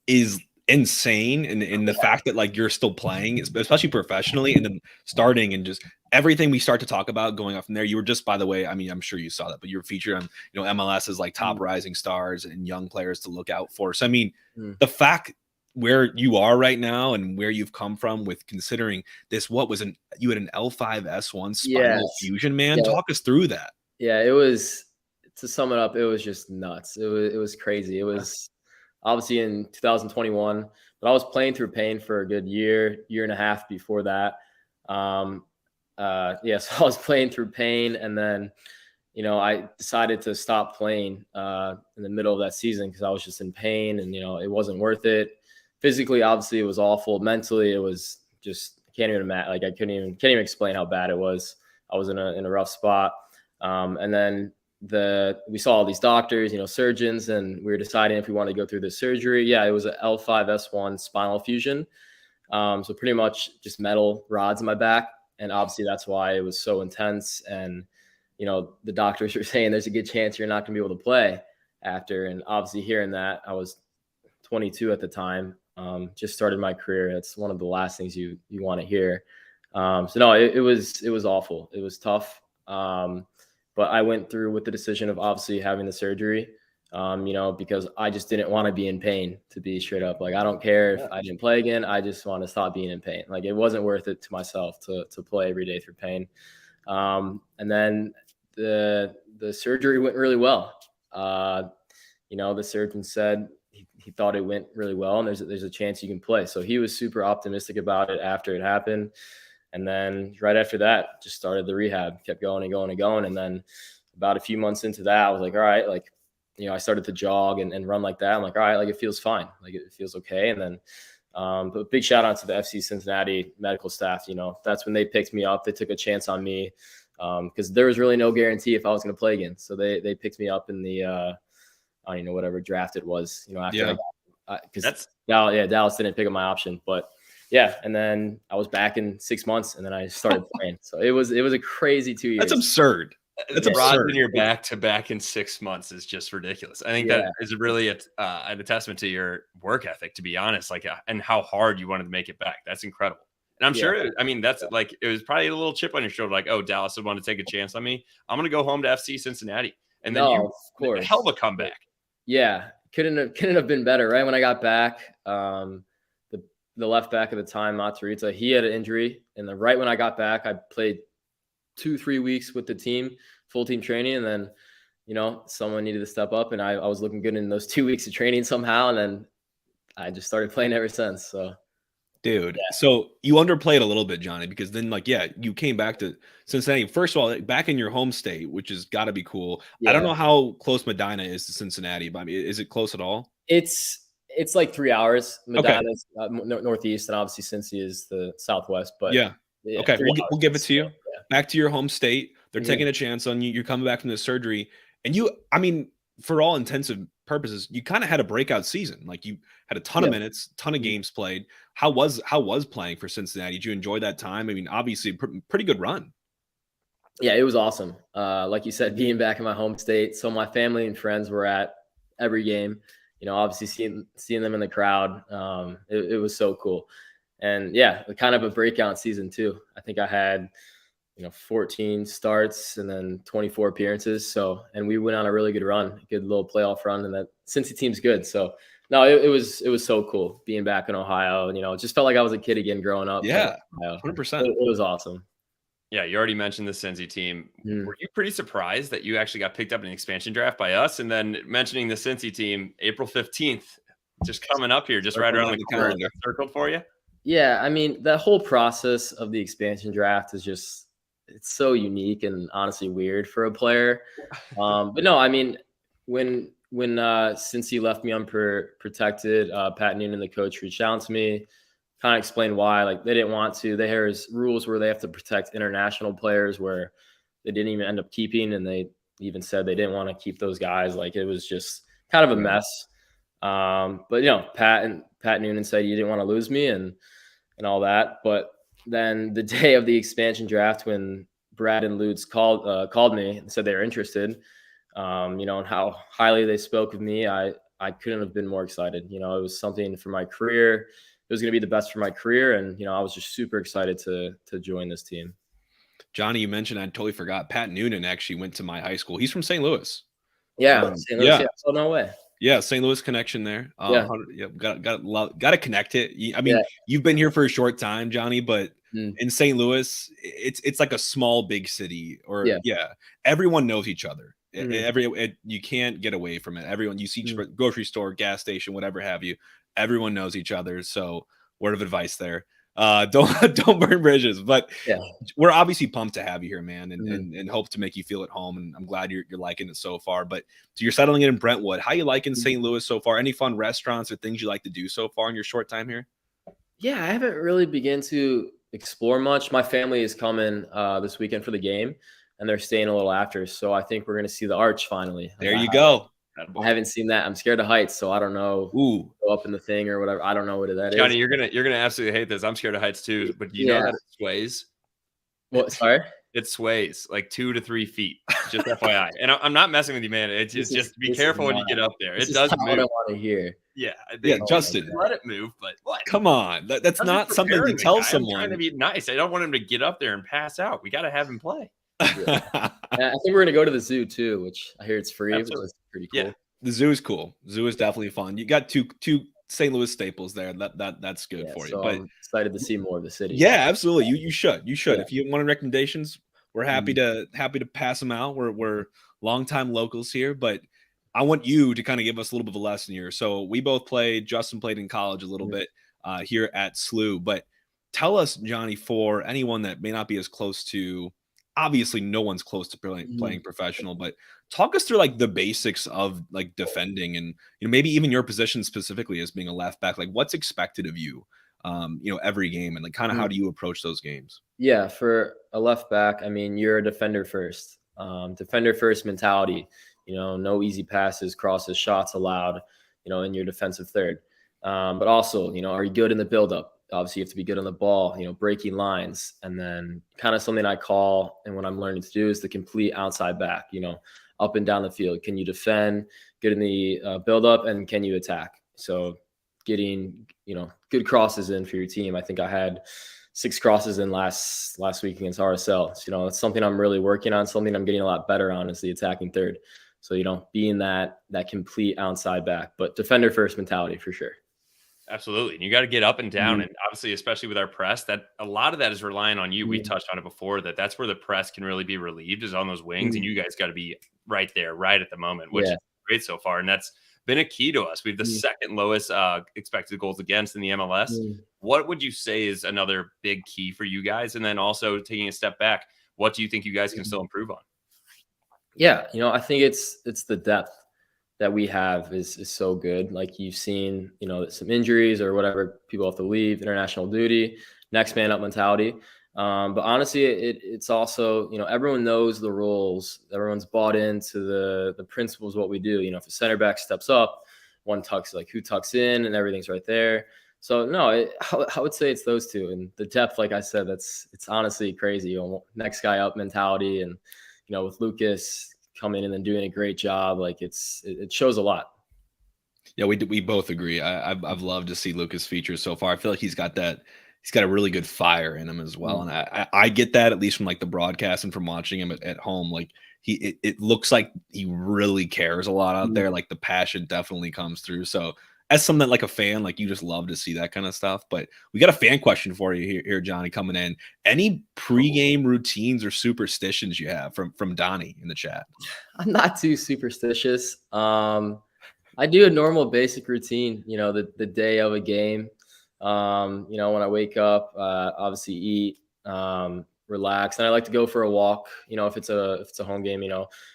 is insane. And in the fact that like you're still playing, especially professionally, and then starting and just everything we start to talk about going off from there. You were just, by the way, I mean, I'm sure you saw that, but you were featured on, MLS as like top rising stars and young players to look out for. So, I mean, the fact where you are right now and where you've come from with considering this, you had an L5S1 spinal fusion, man. Talk us through that. Yeah, it was, to sum it up, it was just nuts. It was crazy. It was obviously in 2021, but I was playing through pain for a good year and a half before that. So I was playing through pain, and then, I decided to stop playing in the middle of that season because I was just in pain, and, it wasn't worth it. Physically, obviously, it was awful. Mentally, it was just, I can't even imagine. Like, I can't even explain how bad it was. I was in a rough spot. And then we saw all these doctors, surgeons, and we were deciding if we wanted to go through the surgery. Yeah, it was an L5S1 spinal fusion. So pretty much just metal rods in my back. And obviously that's why it was so intense. And, the doctors were saying there's a good chance you're not going to be able to play after. And obviously hearing that, I was 22 at the time, just started my career. That's one of the last things you want to hear. So no, it was awful. It was tough. But I went through with the decision of obviously having the surgery, because I just didn't want to be in pain, to be straight up. Like, I don't care if I didn't play again. I just want to stop being in pain. Like, it wasn't worth it to myself to play every day through pain. And then the surgery went really well. The surgeon said he thought it went really well, and there's a chance you can play. So he was super optimistic about it after it happened. And then right after that, just started the rehab, kept going and going and going. And then about a few months into that, I was like, all right, like, I started to jog and run like that. I'm like, all right, like, it feels fine. Like, it feels okay. And then, but big shout out to the FC Cincinnati medical staff. That's when they picked me up. They took a chance on me because there was really no guarantee if I was going to play again. So they picked me up in the, I don't even know, whatever draft it was, after because Dallas didn't pick up my option, but yeah. And then I was back in 6 months, and then I started playing. So it was a crazy 2 years. That's absurd. That's absurd. In your back to back in 6 months is just ridiculous. I think that is really a testament to your work ethic, to be honest, like, and how hard you wanted to make it back. That's incredible. And I'm sure, that's like, it was probably a little chip on your shoulder. Like, oh, Dallas would want to take a chance on me. I'm going to go home to FC Cincinnati. And then of course, hell of a comeback. Yeah. Couldn't have been better. Right when I got back, the left back at the time, Matarrita, he had an injury. And then right when I got back, I played 2-3 weeks with the team, full team training. And then, someone needed to step up, and I was looking good in those 2 weeks of training somehow. And then I just started playing ever since. So, dude, so you underplayed a little bit, Johnny, because then you came back to Cincinnati. First of all, back in your home state, which has got to be cool. Yeah. I don't know how close Medina is to Cincinnati, but I mean, is it close at all? It's like 3 hours. Medina's northeast, and obviously Cincy is the southwest. But okay, we'll give it to you. Yeah. Back to your home state. They're taking a chance on you. You're coming back from the surgery, and for all intensive purposes, you kind of had a breakout season. Like, you had a ton of minutes, ton of games played. How was playing for Cincinnati? Did you enjoy that time? I mean, obviously, pretty good run. Yeah, it was awesome. Like you said, being back in my home state. So my family and friends were at every game. Obviously seeing them in the crowd. It was so cool. And yeah, kind of a breakout season too. I think I had 14 starts and then 24 appearances. So, and we went on a really good run, a good little playoff run, and that Cincy team's good. So, no, it was so cool being back in Ohio. It just felt like I was a kid again growing up. Playing Yeah, in Ohio. 100%. It was awesome. Yeah, you already mentioned the Cincy team. Mm. Were you pretty surprised that you actually got picked up in an expansion draft by us? And then mentioning the Cincy team, April 15th, just coming up here, just right around the corner, circled for you. Yeah, I mean, that whole process of the expansion draft is just, it's so unique and honestly weird for a player. But no, I mean, when since he left me unprotected, Pat Noonan, the coach, reached out to me, kind of explained why. Like, they didn't want to. There's rules where they have to protect international players where they didn't even end up keeping, and they even said they didn't want to keep those guys. Like, it was just kind of a mess. But Pat Noonan said you didn't want to lose me and all that. But then the day of the expansion draft, when Brad and Lutz called me and said they were interested, and how highly they spoke of me, I couldn't have been more excited. It was something for my career. It was going to be the best for my career, and I was just super excited to join this team. Johnny, you mentioned, I totally forgot. Pat Noonan actually went to my high school. He's from St. Louis. Yeah, St. Louis, yeah. So no way. Yeah, St. Louis connection there. Yeah. Got to connect it. I mean, you've been here for a short time, Johnny, but in St. Louis, it's like a small big city. Or everyone knows each other. You can't get away from it. Everyone, you see grocery store, gas station, whatever have you. Everyone knows each other. So, word of advice there. Don't burn bridges. But we're obviously pumped to have you here, man, and hope to make you feel at home. And I'm glad you're liking it so far. But so you're settling in Brentwood. How you liking St. Louis so far? Any fun restaurants or things you like to do so far in your short time here? Yeah, I haven't really begun to explore much. My family is coming this weekend for the game, and they're staying a little after. So I think we're going to see the Arch finally. There you go. I haven't seen that. I'm scared of heights, so I don't know. Ooh, go up in the thing or whatever. I don't know what that Johnny, is. you're gonna absolutely hate this. I'm scared of heights too, but you know that it sways. What? Sorry. It sways like 2 to 3 feet. Just FYI, and I'm not messing with you, man. It's just be careful when you get up there. It does move. I don't want to hear. Yeah, Justin, let it move. But what? Come on, that's not something to tell someone. I'm trying to be nice. I don't want him to get up there and pass out. We got to have him play. I think we're gonna go to the zoo too, which I hear it's free, which is pretty cool. Yeah. The zoo is cool. Zoo is definitely fun. You got two St. Louis staples there. That's good for you. So but I'm excited to see more of the city. Yeah, absolutely. You should. Yeah. If you want recommendations, we're happy to pass them out. We're longtime locals here, but I want you to kind of give us a little bit of a lesson here. So we both played. Justin played in college a little bit here at SLU, but tell us, Johnny, for anyone that may not be as close to. Obviously, no one's close to playing professional, but talk us through like the basics of like defending and maybe even your position specifically as being a left back. Like what's expected of you, every game, and like kind of how do you approach those games? Yeah, for a left back, I mean, you're a defender first mentality. No easy passes, crosses, shots allowed. In your defensive third, but also, are you good in the buildup? Obviously, you have to be good on the ball, breaking lines. And then kind of something I call, and what I'm learning to do is the complete outside back, up and down the field. Can you defend, get in the build-up, and can you attack? So getting, good crosses in for your team. I think I had 6 crosses in last week against RSL. So, that's something I'm really working on, something I'm getting a lot better on is the attacking third. So, being that complete outside back, but defender first mentality for sure. Absolutely. And you got to get up and down. And obviously, especially with our press, that a lot of that is relying on you. We touched on it before, that's where the press can really be relieved is on those wings. And you guys got to be right there, right at the moment, which is great so far. And that's been a key to us. We have the second lowest expected goals against in the MLS. What would you say is another big key for you guys? And then also taking a step back, what do you think you guys can still improve on? Yeah. I think it's the depth that we have is so good. Like you've seen, some injuries or whatever, people have to leave, international duty, next man up mentality. But honestly, it's also, everyone knows the rules. Everyone's bought into the principles of what we do. If a center back steps up, one tucks, like who tucks in and everything's right there. So no, I would say it's those two, and the depth, like I said, it's honestly crazy. Next guy up mentality, and with Lucas coming in and doing a great job, like it shows a lot. Yeah, we both agree. I've loved to see Lucas features so far. I feel like he's got a really good fire in him as well, and I get that at least from like the broadcast and from watching him at home. Like it looks like he really cares a lot out there. Like the passion definitely comes through. So as someone that like a fan, like you just love to see that kind of stuff. But we got a fan question for you here, Johnny, coming in. Any pregame routines or superstitions you have from Donnie in the chat? I'm not too superstitious. I do a normal basic routine, the day of a game. When I wake up, obviously eat, relax, and I like to go for a walk. If it's a home game,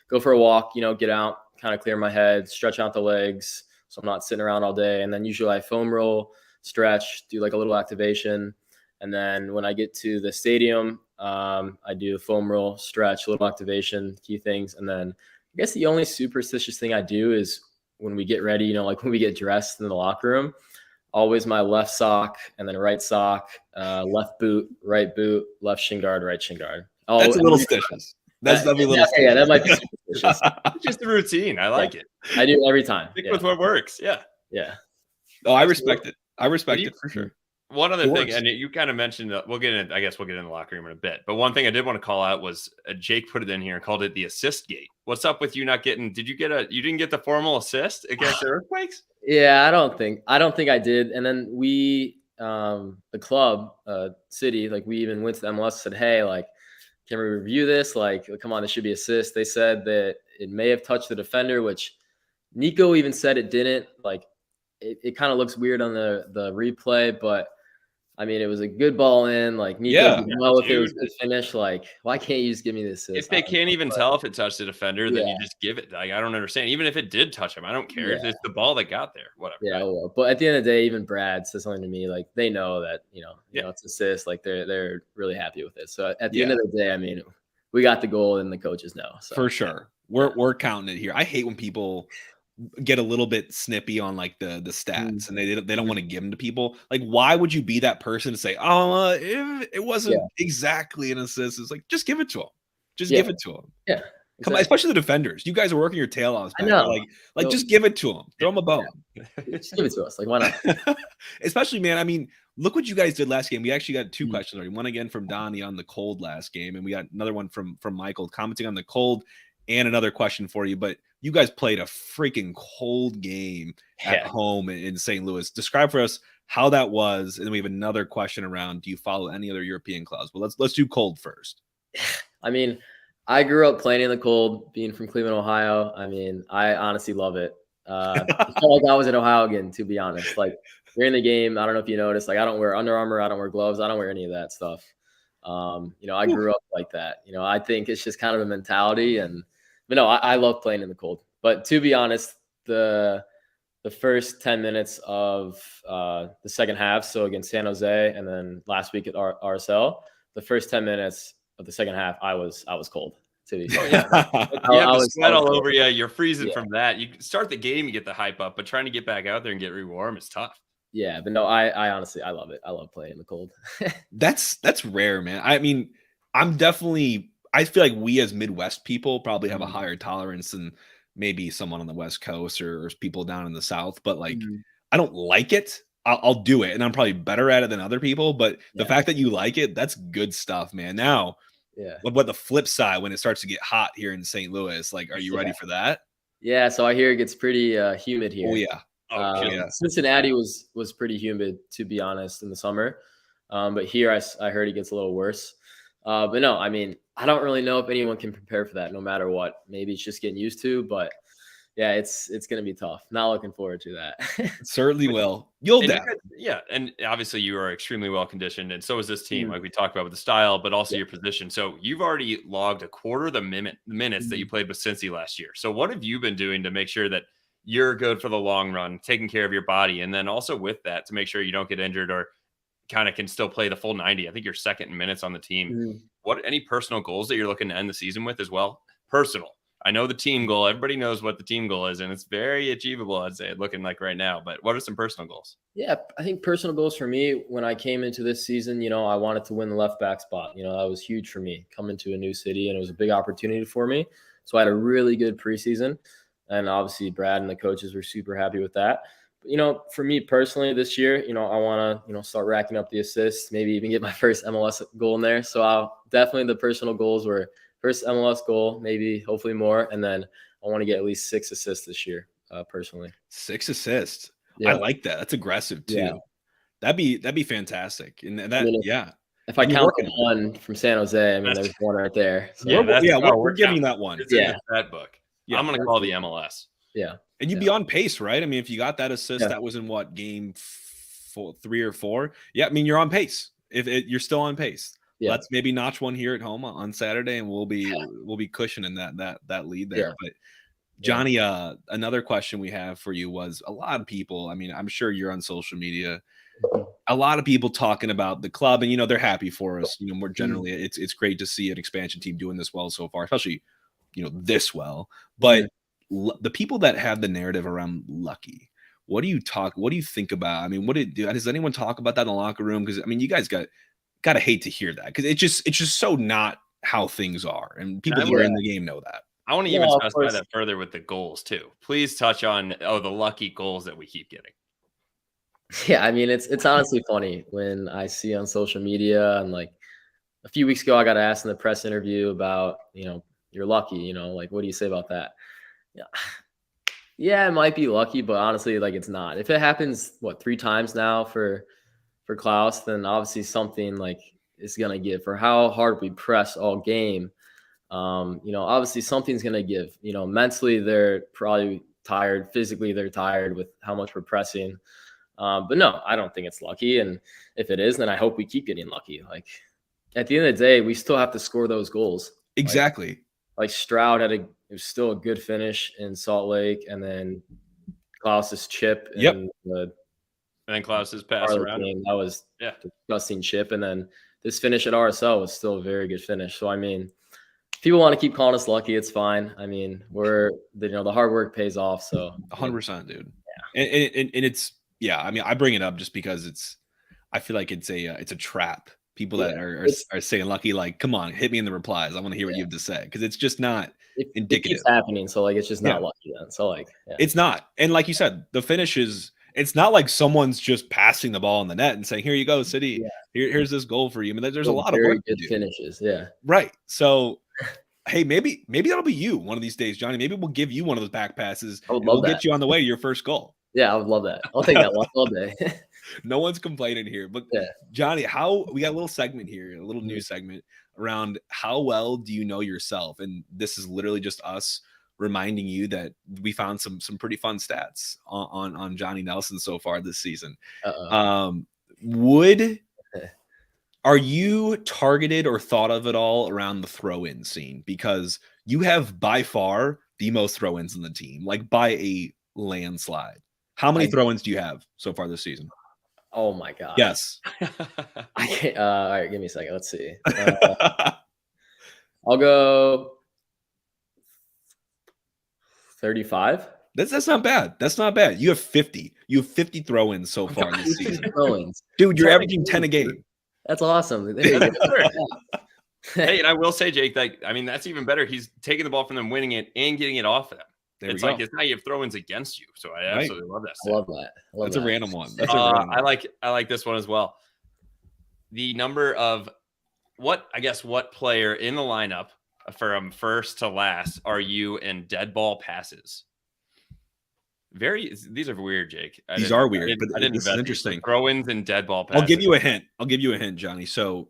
go for a walk. Get out, kind of clear my head, stretch out the legs, so I'm not sitting around all day. And then usually I foam roll, stretch, do like a little activation, and then when I get to the stadium, I do a foam roll, stretch, a little activation, key things, and then I guess the only superstitious thing I do is when we get ready, like when we get dressed in the locker room, always my left sock and then right sock, left boot, right boot, left shin guard, right shin guard. Oh, that's a little stitious. That's definitely a little stitious. Yeah, that might be superstitious. It's just a routine. I like it. I do every time. Stick with what works. Yeah. Yeah. Oh, I respect it. I respect it for sure. One other thing, and you kind of mentioned, we'll get in the locker room in a bit, but one thing I did want to call out was Jake put it in here and called it the assist gate. What's up with you not getting, you didn't get the formal assist against the Earthquakes? Yeah, I don't think I did. And then we, the club, city, like we even went to the MLS and said, hey, like, can we review this? Like, come on, this should be assist. They said that it may have touched the defender, which Nico even said it didn't. Like, it kind of looks weird on the replay, but I mean, it was a good ball in. Like Nico did well if it was a good finish. Like, why can't you just give me this? If they can't even tell if it touched the defender, then you just give it. Like, I don't understand. Even if it did touch him, I don't care. It's the ball that got there. Whatever. Yeah, well, but at the end of the day, even Brad says something to me. Like they know that it's assist. Like they're really happy with it. So at the end of the day, I mean, we got the goal, and the coaches know. So. For sure, we're counting it here. I hate when people get a little bit snippy on like the stats and they don't want to give them to people. Like, why would you be that person to say, oh, it wasn't exactly an assist? It's like, just give it to them. Just give it to them. Yeah. Exactly. Come on, especially the defenders. You guys are working your tail off. I know. Like just give it to them. Throw them a bone. Just give it to us. Like, why not? Especially, man, I mean, look what you guys did last game. We actually got two questions already. One again from Donnie on the cold last game, and we got another one from Michael commenting on the cold, and another question for you. But you guys played a freaking cold game at home in St. Louis. Describe for us how that was, and then we have another question around: do you follow any other European clubs? But let's do cold first. I mean, I grew up playing in the cold, being from Cleveland, Ohio. I mean, I honestly love it. It felt like I was in Ohio again, to be honest. Like during the game, I don't know if you noticed, like I don't wear Under Armour, I don't wear gloves, I don't wear any of that stuff. I grew up like that. I think it's just kind of a mentality, but no, I love playing in the cold. But to be honest, the first 10 minutes of the second half, so against San Jose, and then last week at RSL, the first 10 minutes of the second half, I was cold. To be fair. You have the sweat all over you. You're freezing from that. You start the game, you get the hype up, but trying to get back out there and get rewarm is tough. Yeah, but no, I honestly, I love it. I love playing in the cold. That's rare, man. I mean, I feel like we as Midwest people probably have a higher tolerance than maybe someone on the West Coast or people down in the South, but like, I don't like it. I'll do it, and I'm probably better at it than other people, but the fact that you like it, that's good stuff, man. Now, what the flip side, when it starts to get hot here in St. Louis, like, are you ready for that? Yeah, so I hear it gets pretty humid here. Oh yeah. Cincinnati was pretty humid, to be honest, in the summer, but here I heard it gets a little worse. But no, I mean, I don't really know if anyone can prepare for that, no matter what. Maybe it's just getting used to, but yeah, it's going to be tough. Not looking forward to that. Certainly will. You'll and obviously you are extremely well conditioned, and so is this team, like we talked about with the style, but also your position. So you've already logged a quarter of the minutes that you played with Cincy last year. So what have you been doing to make sure that you're good for the long run, taking care of your body, and then also with that to make sure you don't get injured or kind of can still play the full 90? I think you're second in minutes on the team. What any personal goals that you're looking to end the season with as well? Personal. I know the team goal. Everybody knows what the team goal is, and it's very achievable, I'd say, looking like right now. But what are some personal goals? Yeah, I think personal goals for me when I came into this season, I wanted to win the left back spot. That was huge for me coming to a new city, and it was a big opportunity for me. So I had a really good preseason, and obviously Brad and the coaches were super happy with that. But, for me personally this year, I want to, start racking up the assists, maybe even get my first MLS goal in there. So definitely the personal goals were first MLS goal, maybe hopefully more. And then I want to get at least 6 assists this year, personally. 6 assists. Yeah. I like that. That's aggressive too. Yeah. That'd be fantastic. And that, If I count the one from San Jose, there's one right there. So. We're giving you that one. It's in that book. Yeah, I'm going to call the MLS. Yeah. And you'd be on pace, right? If you got that assist, that was in what, game 3 or 4? Yeah, you're on pace. If you're still on pace. Yeah. Let's maybe notch one here at home on Saturday, and we'll be cushioning that lead there. Yeah. But Johnny, another question we have for you was a lot of people. I'm sure you're on social media. A lot of people talking about the club, and they're happy for us. More generally, it's great to see an expansion team doing this well so far, especially this well. But the people that have the narrative around Lucky, what do you think about? Does anyone talk about that in the locker room? Because you guys gotta hate to hear that, because it's just so not how things are, and people who are in the game know that. I want to even specify that further with the goals too. Please touch on the lucky goals that we keep getting. Yeah, it's honestly funny when I see on social media, and like a few weeks ago I got asked in the press interview about, you're lucky, like what do you say about that? Yeah, it might be lucky, but honestly, like it's not. If it happens 3 times now for Klaus, then obviously something like is gonna give. For how hard we press all game, obviously something's gonna give. Mentally they're probably tired, physically they're tired with how much we're pressing. But no, I don't think it's lucky. And if it is, then I hope we keep getting lucky. Like at the end of the day, we still have to score those goals. Exactly. Like Stroud it was still a good finish in Salt Lake, and then Klaus's chip. And then Klaus's pass around. That was disgusting chip. And then this finish at RSL was still a very good finish. So, people want to keep calling us lucky. It's fine. We're, the hard work pays off. So 100%, dude. Yeah. And it's, I bring it up just because I feel like it's a trap. People that are saying lucky, like, come on, hit me in the replies. I want to hear what you have to say, because it's just not indicative. It keeps happening, so it's just not lucky then. So it's not. And like you said, the finish is. It's not like someone's just passing the ball in the net and saying, "Here you go, City. Here's this goal for you." There's a lot of work good finishes. Yeah, right. So, hey, maybe that'll be you one of these days, Johnny. Maybe we'll give you one of those back passes. We'll get you on the way to your first goal. Yeah, I would love that. I'll take that one all day. No one's complaining here. But Johnny, we got a little segment here, a little new segment around how well do you know yourself? And this is literally just us reminding you that we found some pretty fun stats on Johnny Nelson so far this season. Are you targeted or thought of at all around the throw-in scene? Because you have by far the most throw-ins in the team, like by a landslide. How many throw-ins do you have so far this season? Oh my God. Yes. I can't, all right, give me a second. Let's see. I'll go 35. That's not bad. That's not bad. You have 50. You have 50 throw-ins so far this season. Throw-ins. Dude, you're averaging 10 a game. That's awesome. Hey, and I will say, Jake, that's even better. He's taking the ball from them, winning it, and getting it off them. It's like it's not you have throw-ins against you. So I absolutely love that. I love that. That's a random one. I like this one as well. The number of what player in the lineup from first to last are you in dead ball passes? These are weird, Jake. These are weird, but this is interesting. Throw-ins and dead ball passes. I'll give you a hint, Johnny. So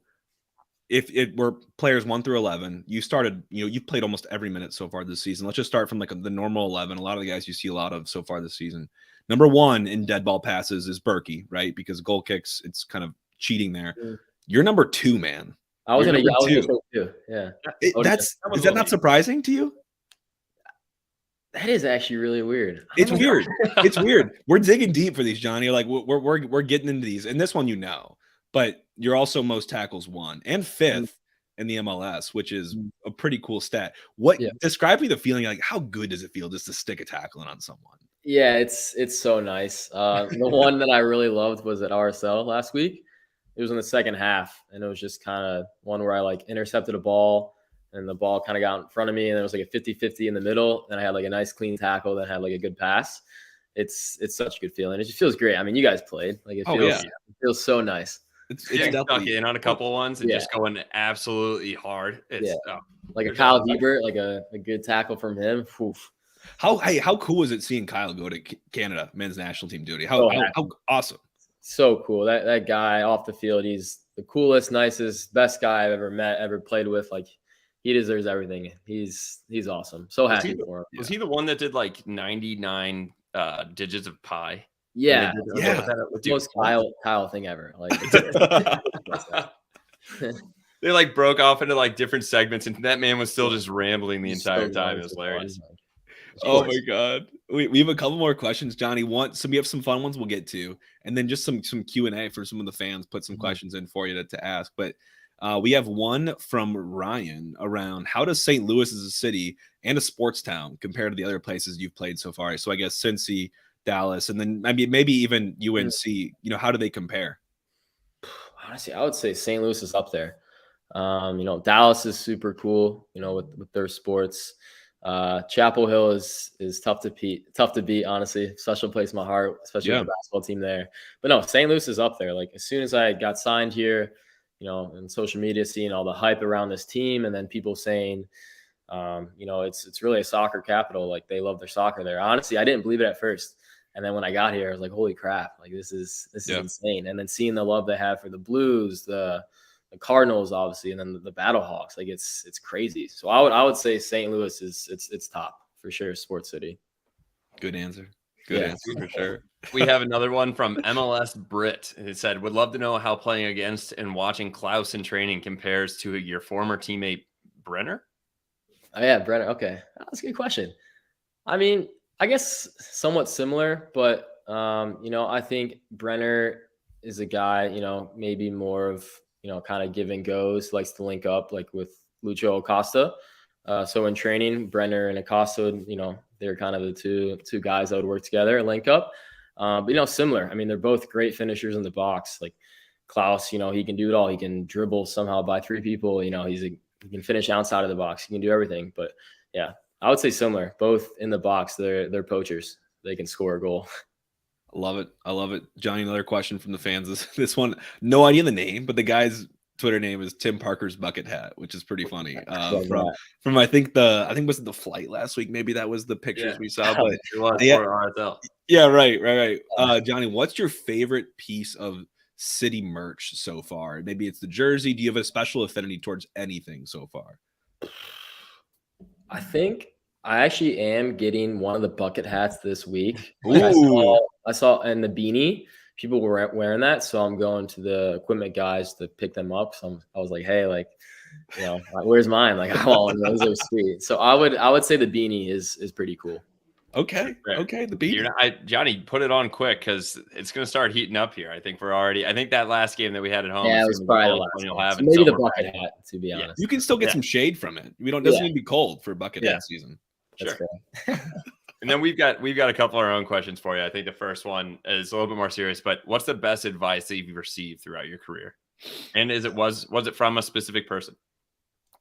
if it were players 1 through 11, you started, you've played almost every minute so far this season. Let's just start from the normal 11. A lot of the guys you see a lot of so far this season. Number 1 in dead ball passes is Berkey, right? Because goal kicks, it's kind of cheating there. You're number 2, man. I was going to say 2. Yeah. Is that not surprising to you? That is actually really weird. It's weird. It's weird. We're digging deep for these, Johnny. Like we're getting into these, and this one, but you're also most tackles 1 and 5th in the MLS, which is Mm. a pretty cool stat. What Yeah. describe me the feeling, like how good does it feel just to stick a tackle in on someone? Yeah, it's so nice. The one that I really loved was at RSL last week. It was in the second half, and it was just kind of one where I like intercepted a ball, and the ball kind of got in front of me, and there was like a 50-50 in the middle, and I had like a nice clean tackle that had like a good pass. It's such a good feeling. It just feels great. I mean, you guys played. Like Oh, yeah. it feels so nice. It's Getting stuck definitely in on a couple of ones and Yeah. just going absolutely hard. It's Yeah. Like a there's Kyle nothing. Hebert, like a good tackle from him. Oof. how cool was it seeing Kyle go to Canada men's national team duty? So How awesome. So cool. That guy off the field, he's the coolest, nicest, best guy I've ever met, ever played with. Like he deserves everything. He's awesome. So happy for him. Was he the one that did like 99 digits of pi? Yeah. Yeah. It's the most Kyle thing ever. Like They like broke off into like different segments, and that man was still just rambling the entire time. It was hilarious. Oh my God. We have a couple more questions, Johnny. We have some fun ones we'll get to, and then just some Q&A for some of the fans. Put some questions in for you to ask. But we have one from Ryan around how does St. Louis as a city and a sports town compare to the other places you've played so far? So I guess Cincy, Dallas, and then maybe even UNC. You know, how do they compare? Honestly, I would say St. Louis is up there. Dallas is super cool, with their sports. Chapel Hill is tough to beat, honestly. Special place in my heart, especially with the basketball team there. But no, St. Louis is up there. Like as soon as I got signed here, in social media, seeing all the hype around this team, and then people saying, it's really a soccer capital. Like they love their soccer there. Honestly, I didn't believe it at first. And then when I got here, I was like, holy crap, like this is insane. And then seeing the love they have for the Blues, the Cardinals, obviously, and then the Battlehawks, like it's crazy. So I would say St. Louis it's top for sure. Sports city. Good answer. Good answer for sure. We have another one from MLS Brit. It said, would love to know how playing against and watching Klaus in training compares to your former teammate Brenner. Oh yeah, Brenner. Okay, that's a good question. I mean, I guess somewhat similar, but I think Brenner is a guy, maybe more of kind of give and goes, likes to link up like with Lucho Acosta. So in training, Brenner and Acosta, they're kind of the two guys that would work together and link up. But similar. I mean, they're both great finishers in the box. Like Klaus, he can do it all. He can dribble somehow by three people. He can finish outside of the box. He can do everything. But yeah, I would say similar. Both in the box, they're poachers. They can score a goal. I love it. Johnny, another question from the fans. This one, no idea the name, but the guy's Twitter name is Tim Parker's Bucket Hat, which is pretty funny. From I think was it the flight last week? Maybe that was the pictures we saw. But it was RSL. Yeah, right. Johnny, what's your favorite piece of city merch so far? Maybe it's the jersey. Do you have a special affinity towards anything so far? I think I actually am getting one of the bucket hats this week. I saw and the beanie. People were wearing that, so I'm going to the equipment guys to pick them up. So I was like, hey, like, where's mine? Like, I want one. Those are sweet. So I would say the beanie is pretty cool. Okay. The beanie. Johnny, put it on quick because it's going to start heating up here. I think that last game that we had at home. Yeah, it was probably the last one. So maybe the bucket hat, to be honest. You can still get some shade from it. Doesn't need to be cold for bucket hat season. Sure. And then we've got a couple of our own questions for you. I think the first one is a little bit more serious, but what's the best advice that you've received throughout your career? And was it from a specific person?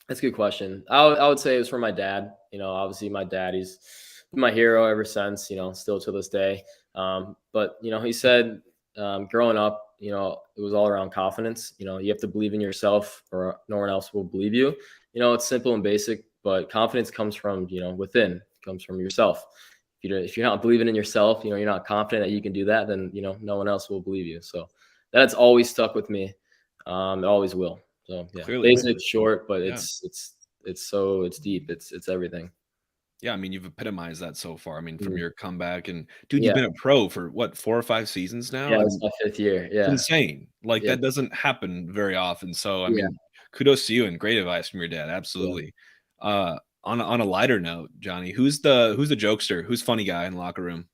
That's a good question. I would say it was from my dad. Obviously my dad, he's been my hero ever since, still to this day. But he said, growing up, it was all around confidence. You have to believe in yourself or no one else will believe you. It's simple and basic, but confidence comes from, within, comes from yourself. If you're not believing in yourself, you're not confident that you can do that, then, no one else will believe you. So that's always stuck with me. It always will. So yeah, basic, short, but it's deep. It's everything. Yeah, I mean, you've epitomized that so far. I mean, from your comeback and dude, you've been a pro for what, 4 or 5 seasons now? Yeah, it's my 5th year. Yeah. It's insane. Like that doesn't happen very often. So I mean, kudos to you and great advice from your dad. Absolutely. Yeah. On a lighter note, Johnny, who's the jokester? Who's funny guy in the locker room?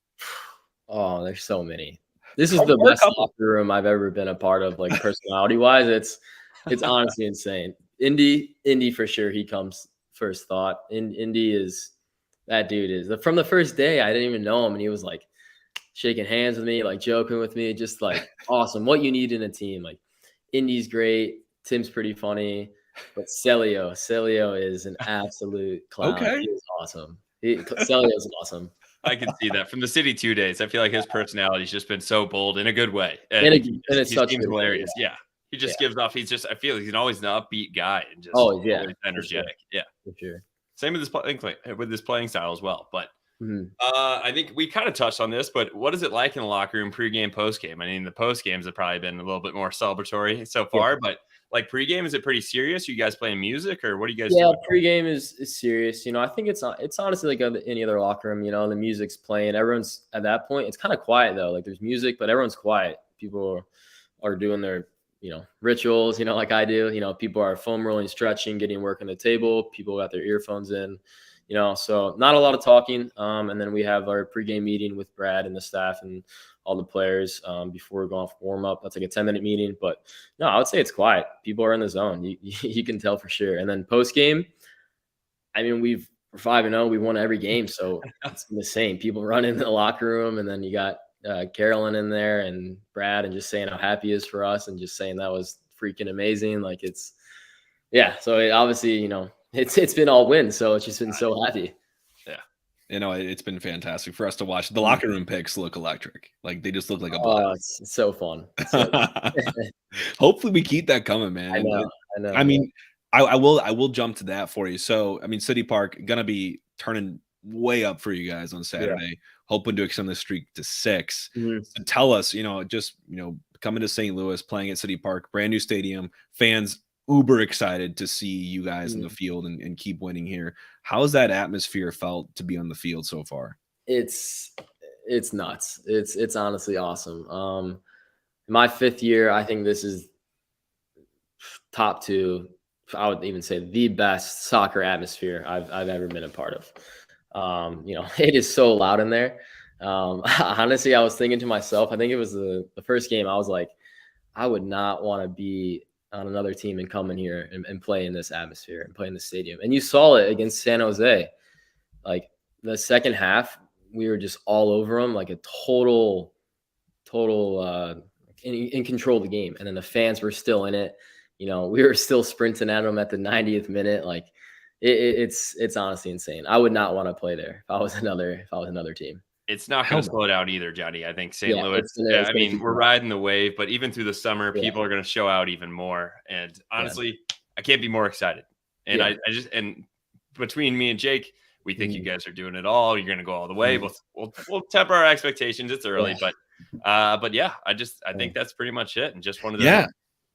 Oh, there's so many. This is the best locker room I've ever been a part of, like personality wise. It's honestly insane. Indy for sure. He comes first thought. Indy is that dude is from the first day. I didn't even know him, and he was like shaking hands with me, like joking with me, just like awesome. What you need in a team, like Indy's great. Tim's pretty funny, but Celio is an absolute clown. Okay. He is awesome. Celio is awesome. I can see that from the City 2 days. I feel like his personality's just been so bold in a good way. And he it's such seems good hilarious. way, Yeah. He just gives off. I feel like he's always an upbeat guy and just Oh, yeah, always energetic. Yeah. for sure. Same with this playing style as well. But Mhm. I think we kind of touched on this, but what is it like in the locker room pregame, postgame? I mean, the postgames have probably been a little bit more celebratory so far, but like pregame, is it pretty serious? Are you guys playing music or what are you guys doing? Pregame is serious. You know, I think it's honestly like any other locker room. You know, the music's playing. Everyone's at that point. It's kind of quiet though. Like there's music, but everyone's quiet. People are doing their rituals. You know, like I do. You know, people are foam rolling, stretching, getting work on the table. People got their earphones in. You know, so not a lot of talking. And then we have our pregame meeting with Brad and the staff and all the players before we go off warm up. That's like a 10-minute meeting. But no, I would say it's quiet. People are in the zone. You can tell for sure. And then post game, I mean, we're 5-0. We won every game, so it's the same. People run into the locker room, and then you got Carolyn in there and Brad, and just saying how happy he is for us, and just saying that was freaking amazing. Like so it obviously it's been all wins, so it's just been so happy. Yeah, it's been fantastic for us to watch. The locker room picks look electric. Like they just look like a blast. It's so fun. Hopefully we keep that coming, man. I know. I mean, I will jump to that for you. So, I mean, City Park gonna be turning way up for you guys on Saturday, hoping to extend the streak to 6. Mm-hmm. So tell us, coming to St. Louis, playing at City Park, brand new stadium, fans uber excited to see you guys in the field and keep winning here. How's that atmosphere felt to be on the field so far? It's nuts. It's honestly awesome. My 5th year, I think this is top 2. I would even say the best soccer atmosphere I've ever been a part of. It is so loud in there. Honestly, I was thinking to myself, I think it was the first game, I was like, I would not want to be on another team and come in here and play in this atmosphere and play in the stadium. And you saw it against San Jose. Like the second half, we were just all over them, like a total in control of the game. And then the fans were still in it. We were still sprinting at them at the 90th minute. Like it's honestly insane. I would not want to play there if I was another team. It's not going to slow down either, Johnny. I think St. Louis, I mean, we're riding the wave, but even through the summer, people are going to show out even more. And honestly, I can't be more excited. And and between me and Jake, we think you guys are doing it all. You're going to go all the way. We'll temper our expectations. It's early, but yeah, I think that's pretty much it. And just wanted to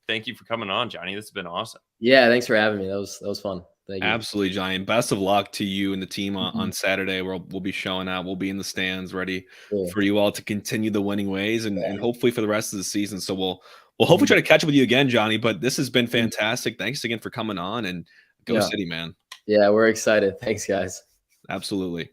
thank you for coming on, Johnny. This has been awesome. Yeah, thanks for having me. That was fun. Thank you. Absolutely, Johnny. And best of luck to you and the team on Saturday. We'll be showing out. We'll be in the stands ready for you all to continue the winning ways and hopefully for the rest of the season. So we'll hopefully try to catch up with you again, Johnny. But this has been fantastic. Thanks again for coming on, and go City, man. Yeah, we're excited. Thanks, guys. Absolutely.